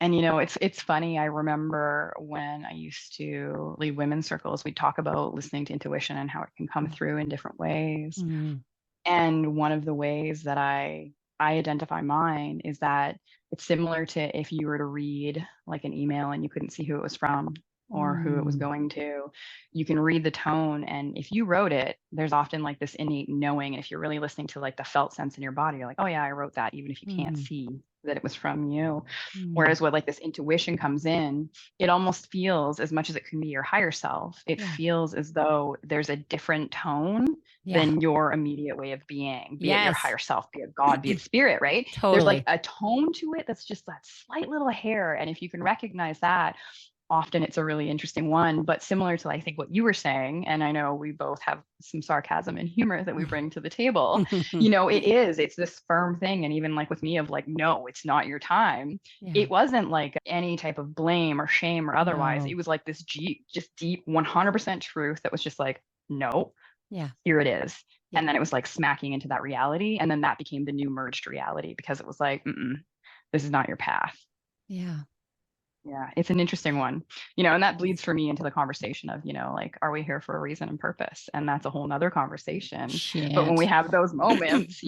And it's funny. I remember when I used to lead women's circles, we'd talk about listening to intuition and how it can come through in different ways. And one of the ways that I identify mine is that it's similar to if you were to read like an email and you couldn't see who it was from or who it was going to, you can read the tone. And if you wrote it, there's often like this innate knowing. And if you're really listening to like the felt sense in your body, you're like, oh yeah, I wrote that, even if you can't see that it was from you. Whereas with like this intuition comes in, it almost feels, as much as it can be your higher self, it feels as though there's a different tone than your immediate way of being, be it your higher self, be it God, be it spirit, right? Totally. There's like a tone to it that's just that slight little hair. And if you can recognize that, often it's a really interesting one. But similar to I think what you were saying, and I know we both have some sarcasm and humor that we bring to the table, it's this firm thing. And even like with me of like, no, it's not your time. It wasn't like any type of blame or shame or otherwise. It was like this just deep 100% truth that was just like, no, here it is. And then it was like smacking into that reality. And then that became the new merged reality, because it was like, this is not your path. Yeah, it's an interesting one, and that bleeds for me into the conversation of, like, are we here for a reason and purpose? And that's a whole nother conversation. But when we have those moments,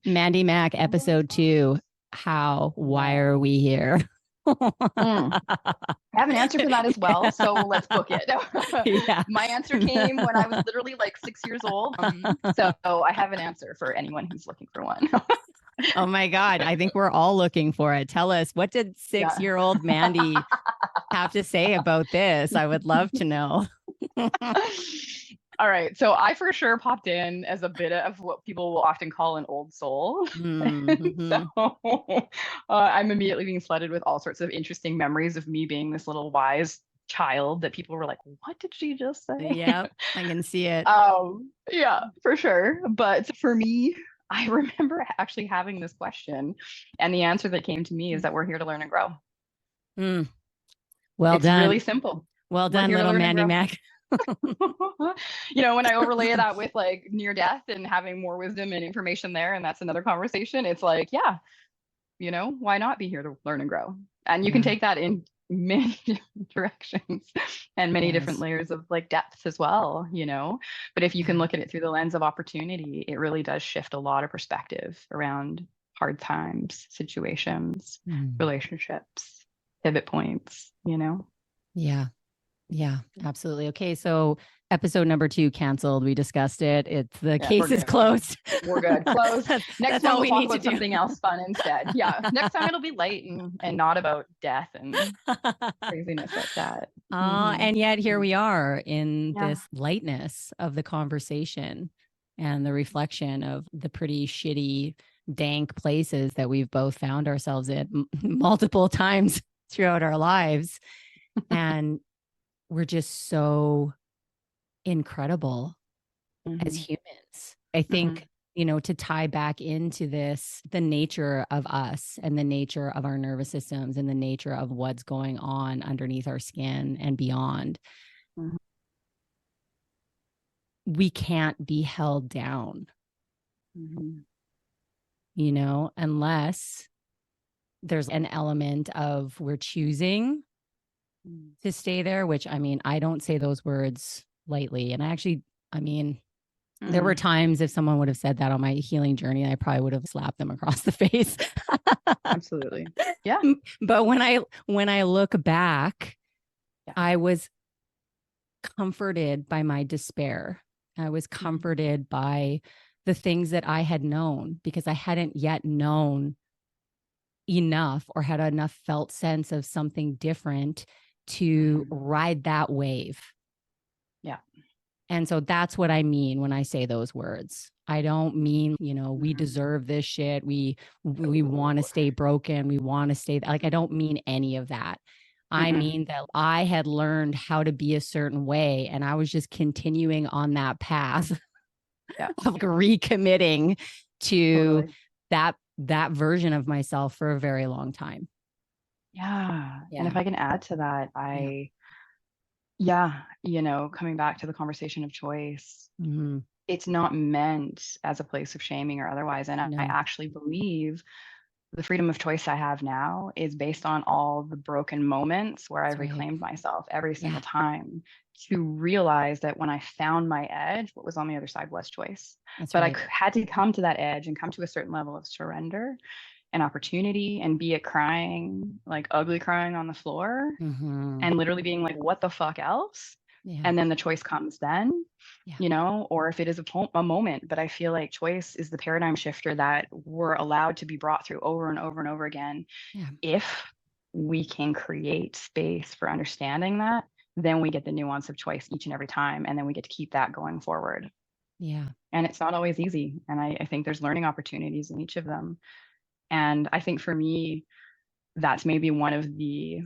Mandi Mack, episode 2, why are we here? I have an answer for that as well. So let's book it. My answer came when I was literally like 6 years old. So I have an answer for anyone who's looking for one. Oh my God. I think we're all looking for it. Tell us, what did 6-year-old Mandy have to say about this? I would love to know. All right. So I for sure popped in as a bit of what people will often call an old soul. So I'm immediately being flooded with all sorts of interesting memories of me being this little wise child that people were like, what did she just say? Yeah, I can see it. Yeah, for sure. But for me, I remember actually having this question, and the answer that came to me is that we're here to learn and grow. Well it's done. really simple. Well done, little Mandi Mack. When I overlay that with like near death and having more wisdom and information there, and that's another conversation, it's like, why not be here to learn and grow? And you can take that in many different directions and many different layers of like depth as well, but if you can look at it through the lens of opportunity, it really does shift a lot of perspective around hard times, situations, relationships, pivot points. Yeah, absolutely. Okay, so episode number 2 canceled. We discussed it. The case is closed. We're good. Closed. Next one we'll talk about something else fun instead. Yeah. Next time it'll be light and not about death and craziness like that. And yet here we are in this lightness of the conversation and the reflection of the pretty shitty, dank places that we've both found ourselves in multiple times throughout our lives. And we're just so incredible as humans. I think, to tie back into this, the nature of us and the nature of our nervous systems and the nature of what's going on underneath our skin and beyond, we can't be held down, unless there's an element of we're choosing to stay there, which I mean, I don't say those words lightly. And I mean, there were times if someone would have said that on my healing journey, I probably would have slapped them across the face. Absolutely. Yeah. But when I look back, Yeah. I was comforted by my despair. I was comforted by the things that I had known because I hadn't yet known enough or had enough felt sense of something different to ride that wave. Yeah. And so that's what I mean when I say those words. I don't mean, you know, we deserve this shit. We want to stay broken. We want to stay like, I don't mean any of that. I mean that I had learned how to be a certain way and I was just continuing on that path of recommitting to that version of myself for a very long time. Yeah. Yeah. And if I can add to that, you know, coming back to the conversation of choice, it's not meant as a place of shaming or otherwise. And I actually believe the freedom of choice I have now is based on all the broken moments where I've reclaimed myself every single time to realize that when I found my edge, what was on the other side was choice. But I had to come to that edge and come to a certain level of surrender and opportunity, and be it crying, like ugly crying on the floor, and literally being like, what the fuck else? And then the choice comes then, you know, or if it is a moment. But I feel like choice is the paradigm shifter that we're allowed to be brought through over and over and over again. If we can create space for understanding that, then we get the nuance of choice each and every time. And then we get to keep that going forward. Yeah. And it's not always easy. And I think there's learning opportunities in each of them. And I think for me, that's maybe one of the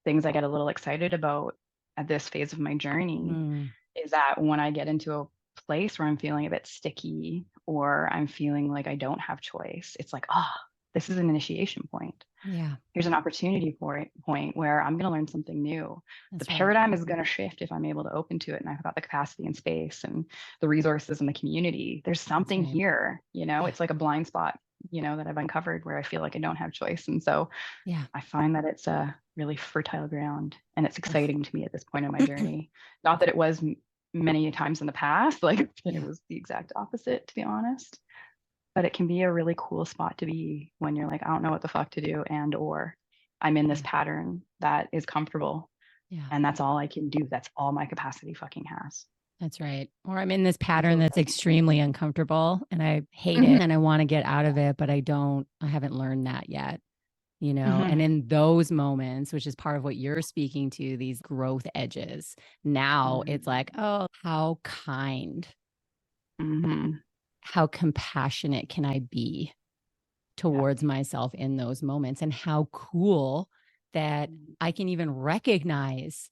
things I get a little excited about at this phase of my journey is that when I get into a place where I'm feeling a bit sticky or I'm feeling like I don't have choice, it's like, oh, this is an initiation point. Yeah. Here's an opportunity point where I'm going to learn something new. The paradigm is going to shift if I'm able to open to it. And I've got the capacity and space and the resources and the community. There's something here, you know, it's like a blind spot, you know, that I've uncovered where I feel like I don't have choice. And so I find that it's a really fertile ground and it's exciting to me at this point in my journey. Not that it was many times in the past, like it was the exact opposite, to be honest. But it can be a really cool spot to be when you're like, I don't know what the fuck to do, and or I'm in this pattern that is comfortable. And that's all I can do. That's all my capacity fucking has. That's right. Or I'm in this pattern that's extremely uncomfortable and I hate it and I want to get out of it, but I haven't learned that yet, you know? And in those moments, which is part of what you're speaking to, these growth edges, now it's like, oh, how kind, how compassionate can I be towards myself in those moments? And how cool that I can even recognize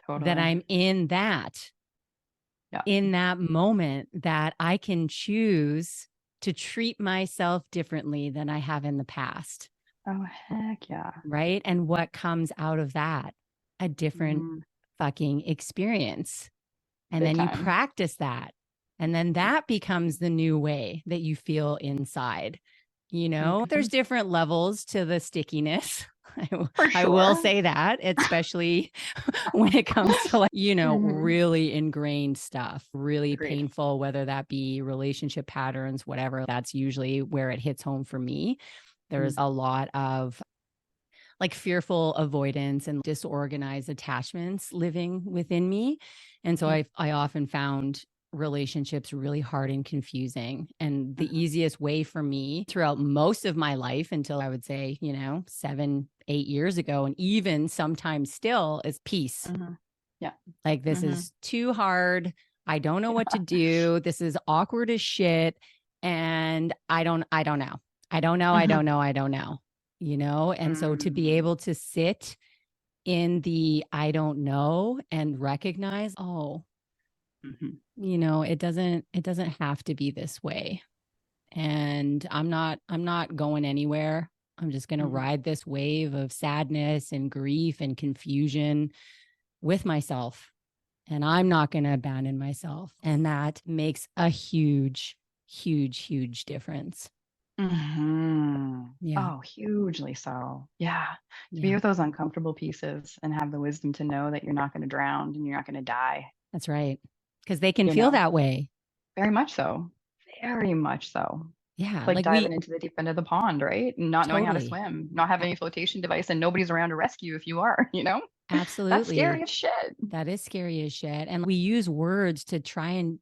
that I'm in that moment, that I can choose to treat myself differently than I have in the past. Oh, heck yeah. Right. And what comes out of that? A different fucking experience. And then you practice that. And then that becomes the new way that you feel inside. You know, there's different levels to the stickiness. I will say that, especially when it comes to like, you know, really ingrained stuff, really painful, whether that be relationship patterns, whatever, that's usually where it hits home for me. There's a lot of like fearful avoidance and disorganized attachments living within me. And so I often found relationships really hard and confusing. And the easiest way for me throughout most of my life until I would say, you know, 7, 8 years ago, and even sometimes still, is peace. Yeah. Like, this is too hard. I don't know what to do. This is awkward as shit. And I don't know. I don't know. I don't know, you know? And so to be able to sit in the I don't know and recognize, oh, you know, it doesn't have to be this way. And I'm not going anywhere. I'm just going to ride this wave of sadness and grief and confusion with myself. And I'm not going to abandon myself. And that makes a huge, huge, huge difference. Yeah. Oh, hugely so. Yeah. To be Yeah. with those uncomfortable pieces and have the wisdom to know that you're not going to drown and you're not going to die, That's right. Because they can you feel know, that way. very much so. Very much so. Yeah. Like Like we diving into the deep end of the pond, right? And not knowing how to totally. swim, not having any flotation device, and nobody's around to rescue if you are, That's scary Absolutely. as shit. That is scary as shit. And we use words to try and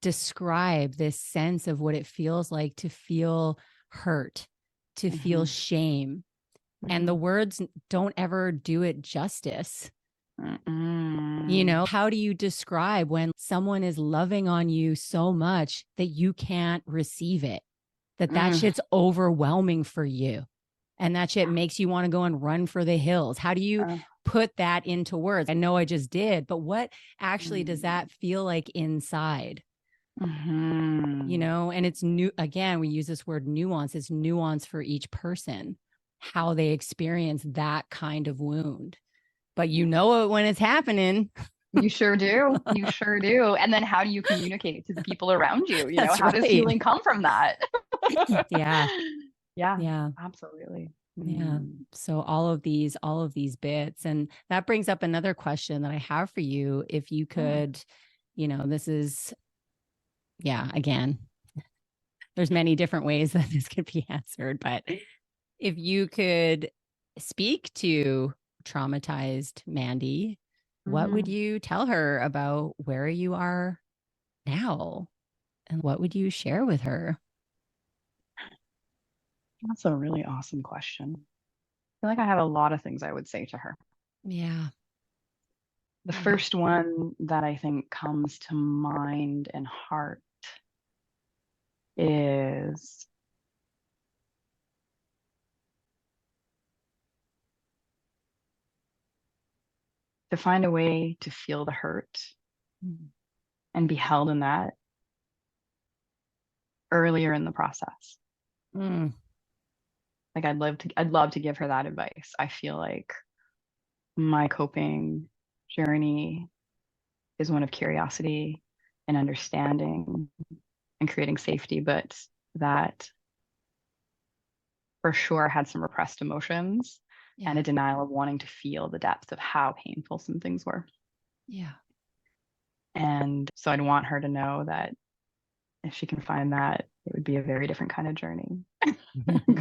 describe this sense of what it feels like to feel hurt, to feel Mm-hmm. shame. And the Mm-hmm. words don't ever do it justice. Mm-mm. How do you describe when someone is loving on you so much that you can't receive it? That Mm. shit's overwhelming for you. And that shit makes you want to go and run for the hills. How do you Uh, put that into words? I know I just did, but what actually does mm. that feel like inside? Mhm. And it's new. Again, we use this word nuance. It's nuance for each person, how they experience that kind of wound. But you Yeah. know it when it's happening. You sure do. You sure do. And then how do you communicate to the people around you? That's How does right. healing come from that? Yeah. Yeah, Yeah. absolutely. Yeah. Mm. So all of these bits. And that brings up another question that I have for you. If you Yeah. could, this is, yeah, again, there's many different ways that this could be answered, but if you could speak to traumatized Mandy, what would Mhm. you tell her about where you are now? And what would you share with her? That's a really awesome question. I feel like I have a lot of things I would say to her. Yeah. The Yeah. first one that I think comes to mind and heart is to find a way to feel the hurt Mm. and be held in that earlier in the process. Mm. Like I'd love to give her that advice. I feel like my coping journey is one of curiosity and understanding and creating safety, but that for sure had some repressed emotions and Yeah. a denial of wanting to feel the depth of how painful some things were. Yeah. And so I'd want her to know that if she can find that, it would be a very different kind of journey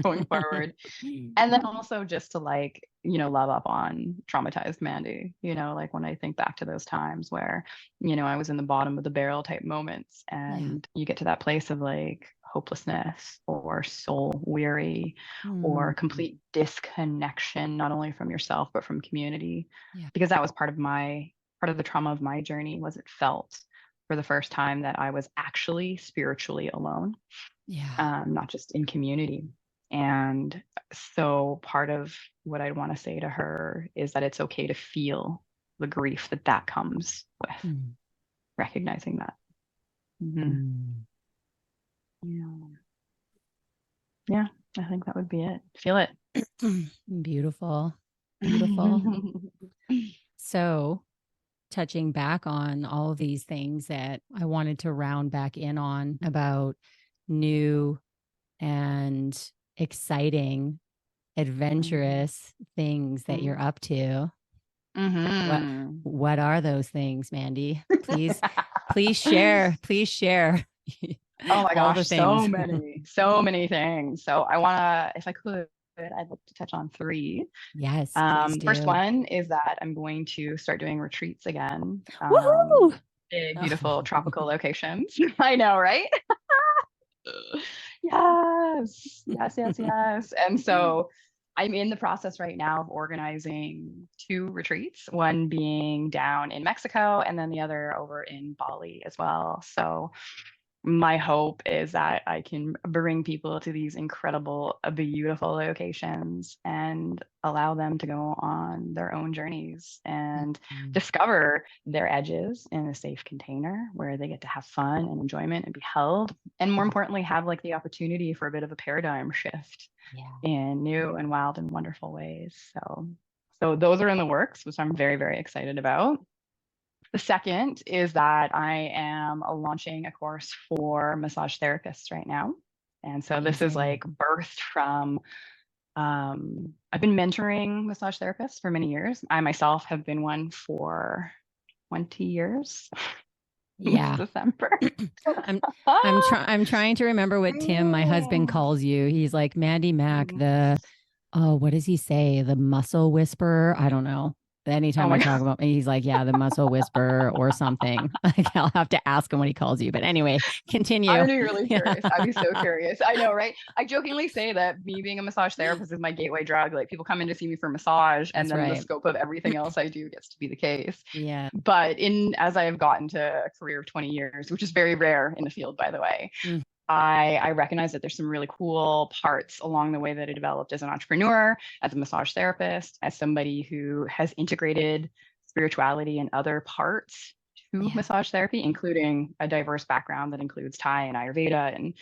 going forward. And then also just to love up on traumatized Mandy, like when I think back to those times where, I was in the bottom of the barrel type moments Yeah. and you get to that place of like hopelessness or soul weary or Mm. complete disconnection, not only from yourself, but from community. Yeah. Because that was part of the trauma of my journey was it felt for the first time that I was actually spiritually alone, Yeah. not just in community. And so part of what I'd want to say to her is that it's okay to feel the grief that comes with Mm. recognizing that. Mhm. Mm. Yeah. Yeah, I think that would be it. Feel it. Beautiful. Beautiful. So, touching back on all of these things that I wanted to round back in on about new and exciting, adventurous things that you're up to. What Mm-hmm. what are those things, Mandy? Please share. Please share Oh my all the gosh, things. so many things. So I wanna, if I could, I'd like to touch on three. Yes, please The first do. one is that I'm going to start doing retreats again. Woohoo! Big, Oh. beautiful tropical locations. I know, right? Yes, yes, yes, yes. And so I'm in the process right now of organizing two retreats, one being down in Mexico and then the other over in Bali as well. So my hope is that I can bring people to these incredible, beautiful locations and allow them to go on their own journeys and Mhm. discover their edges in a safe container where they get to have fun and enjoyment and be held. And more importantly, have like the opportunity for a bit of a paradigm shift Yeah. in new and wild and wonderful ways. So those are in the works, which I'm very, very excited about. The second is that I am launching a course for massage therapists right now. And so this is like birthed from, I've been mentoring massage therapists for many years. I myself have been one for 20 years this Yeah. December. I'm I'm trying to remember what Tim, my husband, calls you. He's like Mandy Mack, the what does he say? The muscle whisperer? I don't know. Oh Anytime my I God. talk about, he's like, yeah, the muscle whisperer or something. Like I'll have to ask him what he calls you. But anyway, I'm continue. gonna be really Yeah, curious. I'd be so curious. I know, right? I jokingly say that me being a massage therapist is my gateway drug. Like people come in to see me for massage, and that's then the right. scope of everything else I do gets to be the case. Yeah. But in as I have gotten to a career of 20 years, which is very rare in the field, by the way, Mm, I recognize that there's some really cool parts along the way that I developed as an entrepreneur, as a massage therapist, as somebody who has integrated spirituality and other parts to yeah. massage therapy, including a diverse background that includes Thai and Ayurveda and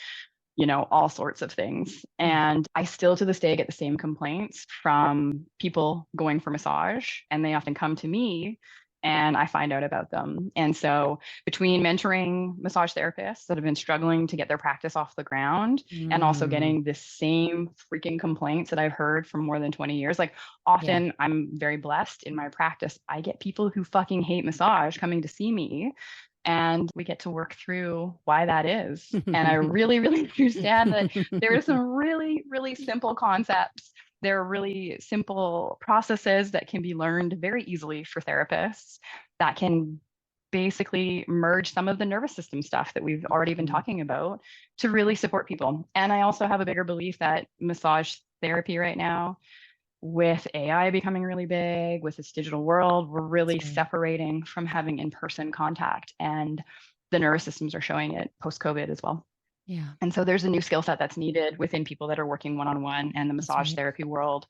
all sorts of things. Mm, And I still to this day get the same complaints from people going for massage, and they often come to me and I find out about them. And so, between mentoring massage therapists that have been struggling to get their practice off the ground and also mm, getting the same freaking complaints that I've heard for more than 20 years, like yeah. often I'm very blessed in my practice. I get people who fucking hate massage coming to see me, and we get to work through why that is. And I really, really understand that there are some really, really simple concepts. There are really simple processes that can be learned very easily for therapists that can basically merge some of the nervous system stuff that we've already been Mm, talking about to really support people. And I also have a bigger belief that massage therapy right now, with AI becoming really big, with this digital world, we're that's really right. separating from having in-person contact. And the nervous systems are showing it post-COVID as well. Yeah, And so there's a new skill set that's needed within people that are working one-on-one, and the that's massage right. therapy world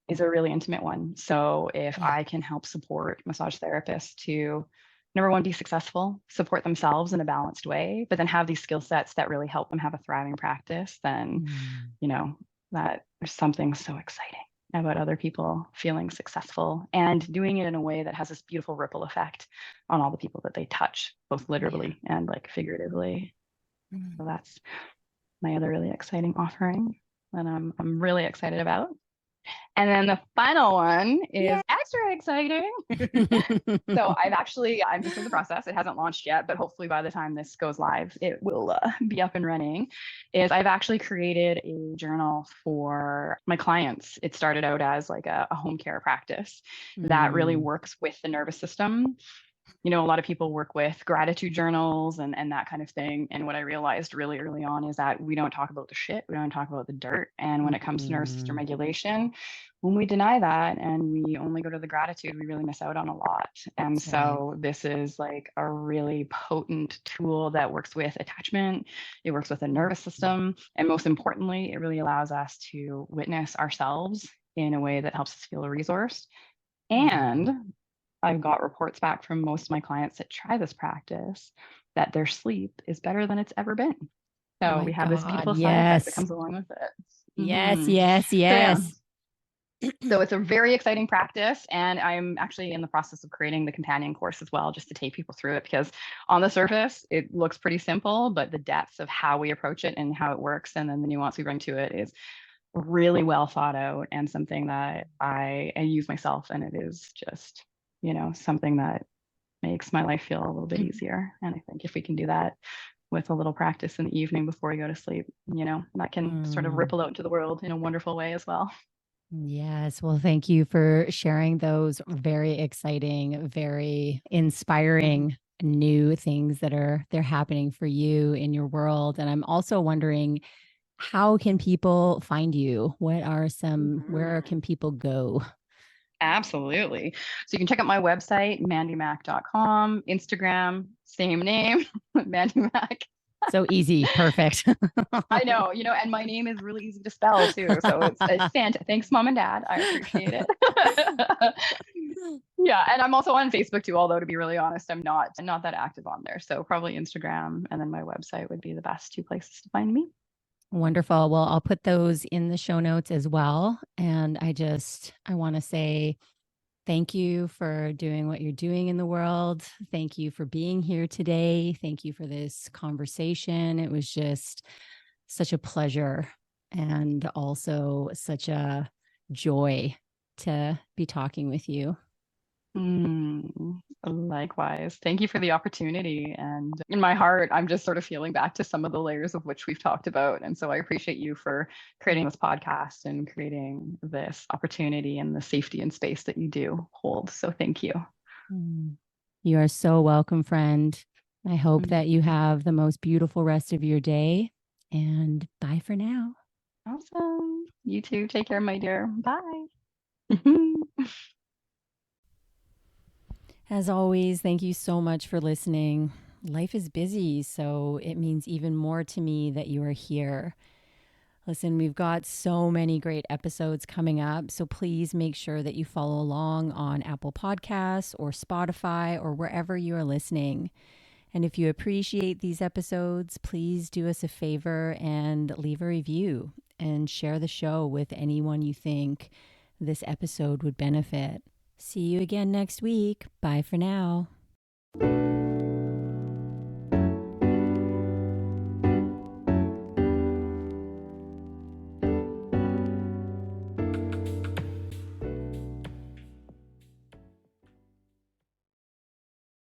is a really intimate one. So if Yeah. I can help support massage therapists to, number one, be successful, support themselves in a balanced way, but then have these skill sets that really help them have a thriving practice, then Mm, you know that there's something so exciting about other people feeling successful and doing it in a way that has this beautiful ripple effect on all the people that they touch, both yeah. literally and like figuratively. Mm. So that's my other really exciting offering that I'm really excited about. And then the final one is Yeah. extra exciting. So I'm just in the process. It hasn't launched yet, but hopefully by the time this goes live, it will be up and running. Is I've actually created a journal for my clients. It started out as like a home care practice that really Mm, works with the nervous system. A lot of people work with gratitude journals and that kind of thing. And what I realized really early on is that we don't talk about the shit, we don't talk about the dirt. And when it comes to nervous system mm, regulation, when we deny that and we only go to the gratitude, we really miss out on a lot. And that's right. so this is like a really potent tool that works with attachment, it works with the nervous system, and most importantly, it really allows us to witness ourselves in a way that helps us feel a resource. And Mm. I've got reports back from most of my clients that try this practice that their sleep is better than it's ever been. Oh So my we have this God. beautiful side effect that Yes. comes along with it. Yes. Yes. So yeah, Yes. so it's a very exciting practice, and I'm actually in the process of creating the companion course as well, just to take people through it, because on the surface it looks pretty simple, but the depth of how we approach it and how it works, and then the nuance we bring to it, is really well thought out and something that I use myself, and it is just something that makes my life feel a little bit easier. And I think if we can do that with a little practice in the evening before we go to sleep, that can sort of Mm. ripple out into the world in a wonderful way as well. Yes. Well, thank you for sharing those very exciting, very Mhm. inspiring new things that they're happening for you in your world. And I'm also wondering, how can people find you? Where Mhm. can people go? Absolutely. So you can check out my website, mandymack.com, Instagram, same name, Mandy Mack. So easy. Perfect. I know, and my name is really easy to spell too. So it's fantastic. Thanks, mom and dad. I appreciate it. Yeah, and I'm also on Facebook too, although to be really honest, I'm not that active on there. So probably Instagram and then my website would be the best two places to find me. Wonderful. Well, I'll put those in the show notes as well. And I want to say thank you for doing what you're doing in the world. Thank you for being here today. Thank you for this conversation. It was just such a pleasure and also such a joy to be talking with you. Likewise. Thank you for the opportunity. And in my heart, I'm just sort of feeling back to some of the layers of which we've talked about. And so I appreciate you for creating this podcast and creating this opportunity and the safety and space that you do hold. So thank you. You are so welcome, friend. I hope that you Mm. have the most beautiful rest of your day. And bye for now. Awesome. You too. Take care, my dear. Bye. As always, thank you so much for listening. Life is busy, so it means even more to me that you are here. Listen, we've got so many great episodes coming up, so please make sure that you follow along on Apple Podcasts or Spotify or wherever you are listening. And if you appreciate these episodes, please do us a favor and leave a review and share the show with anyone you think this episode would benefit. See you again next week. Bye for now.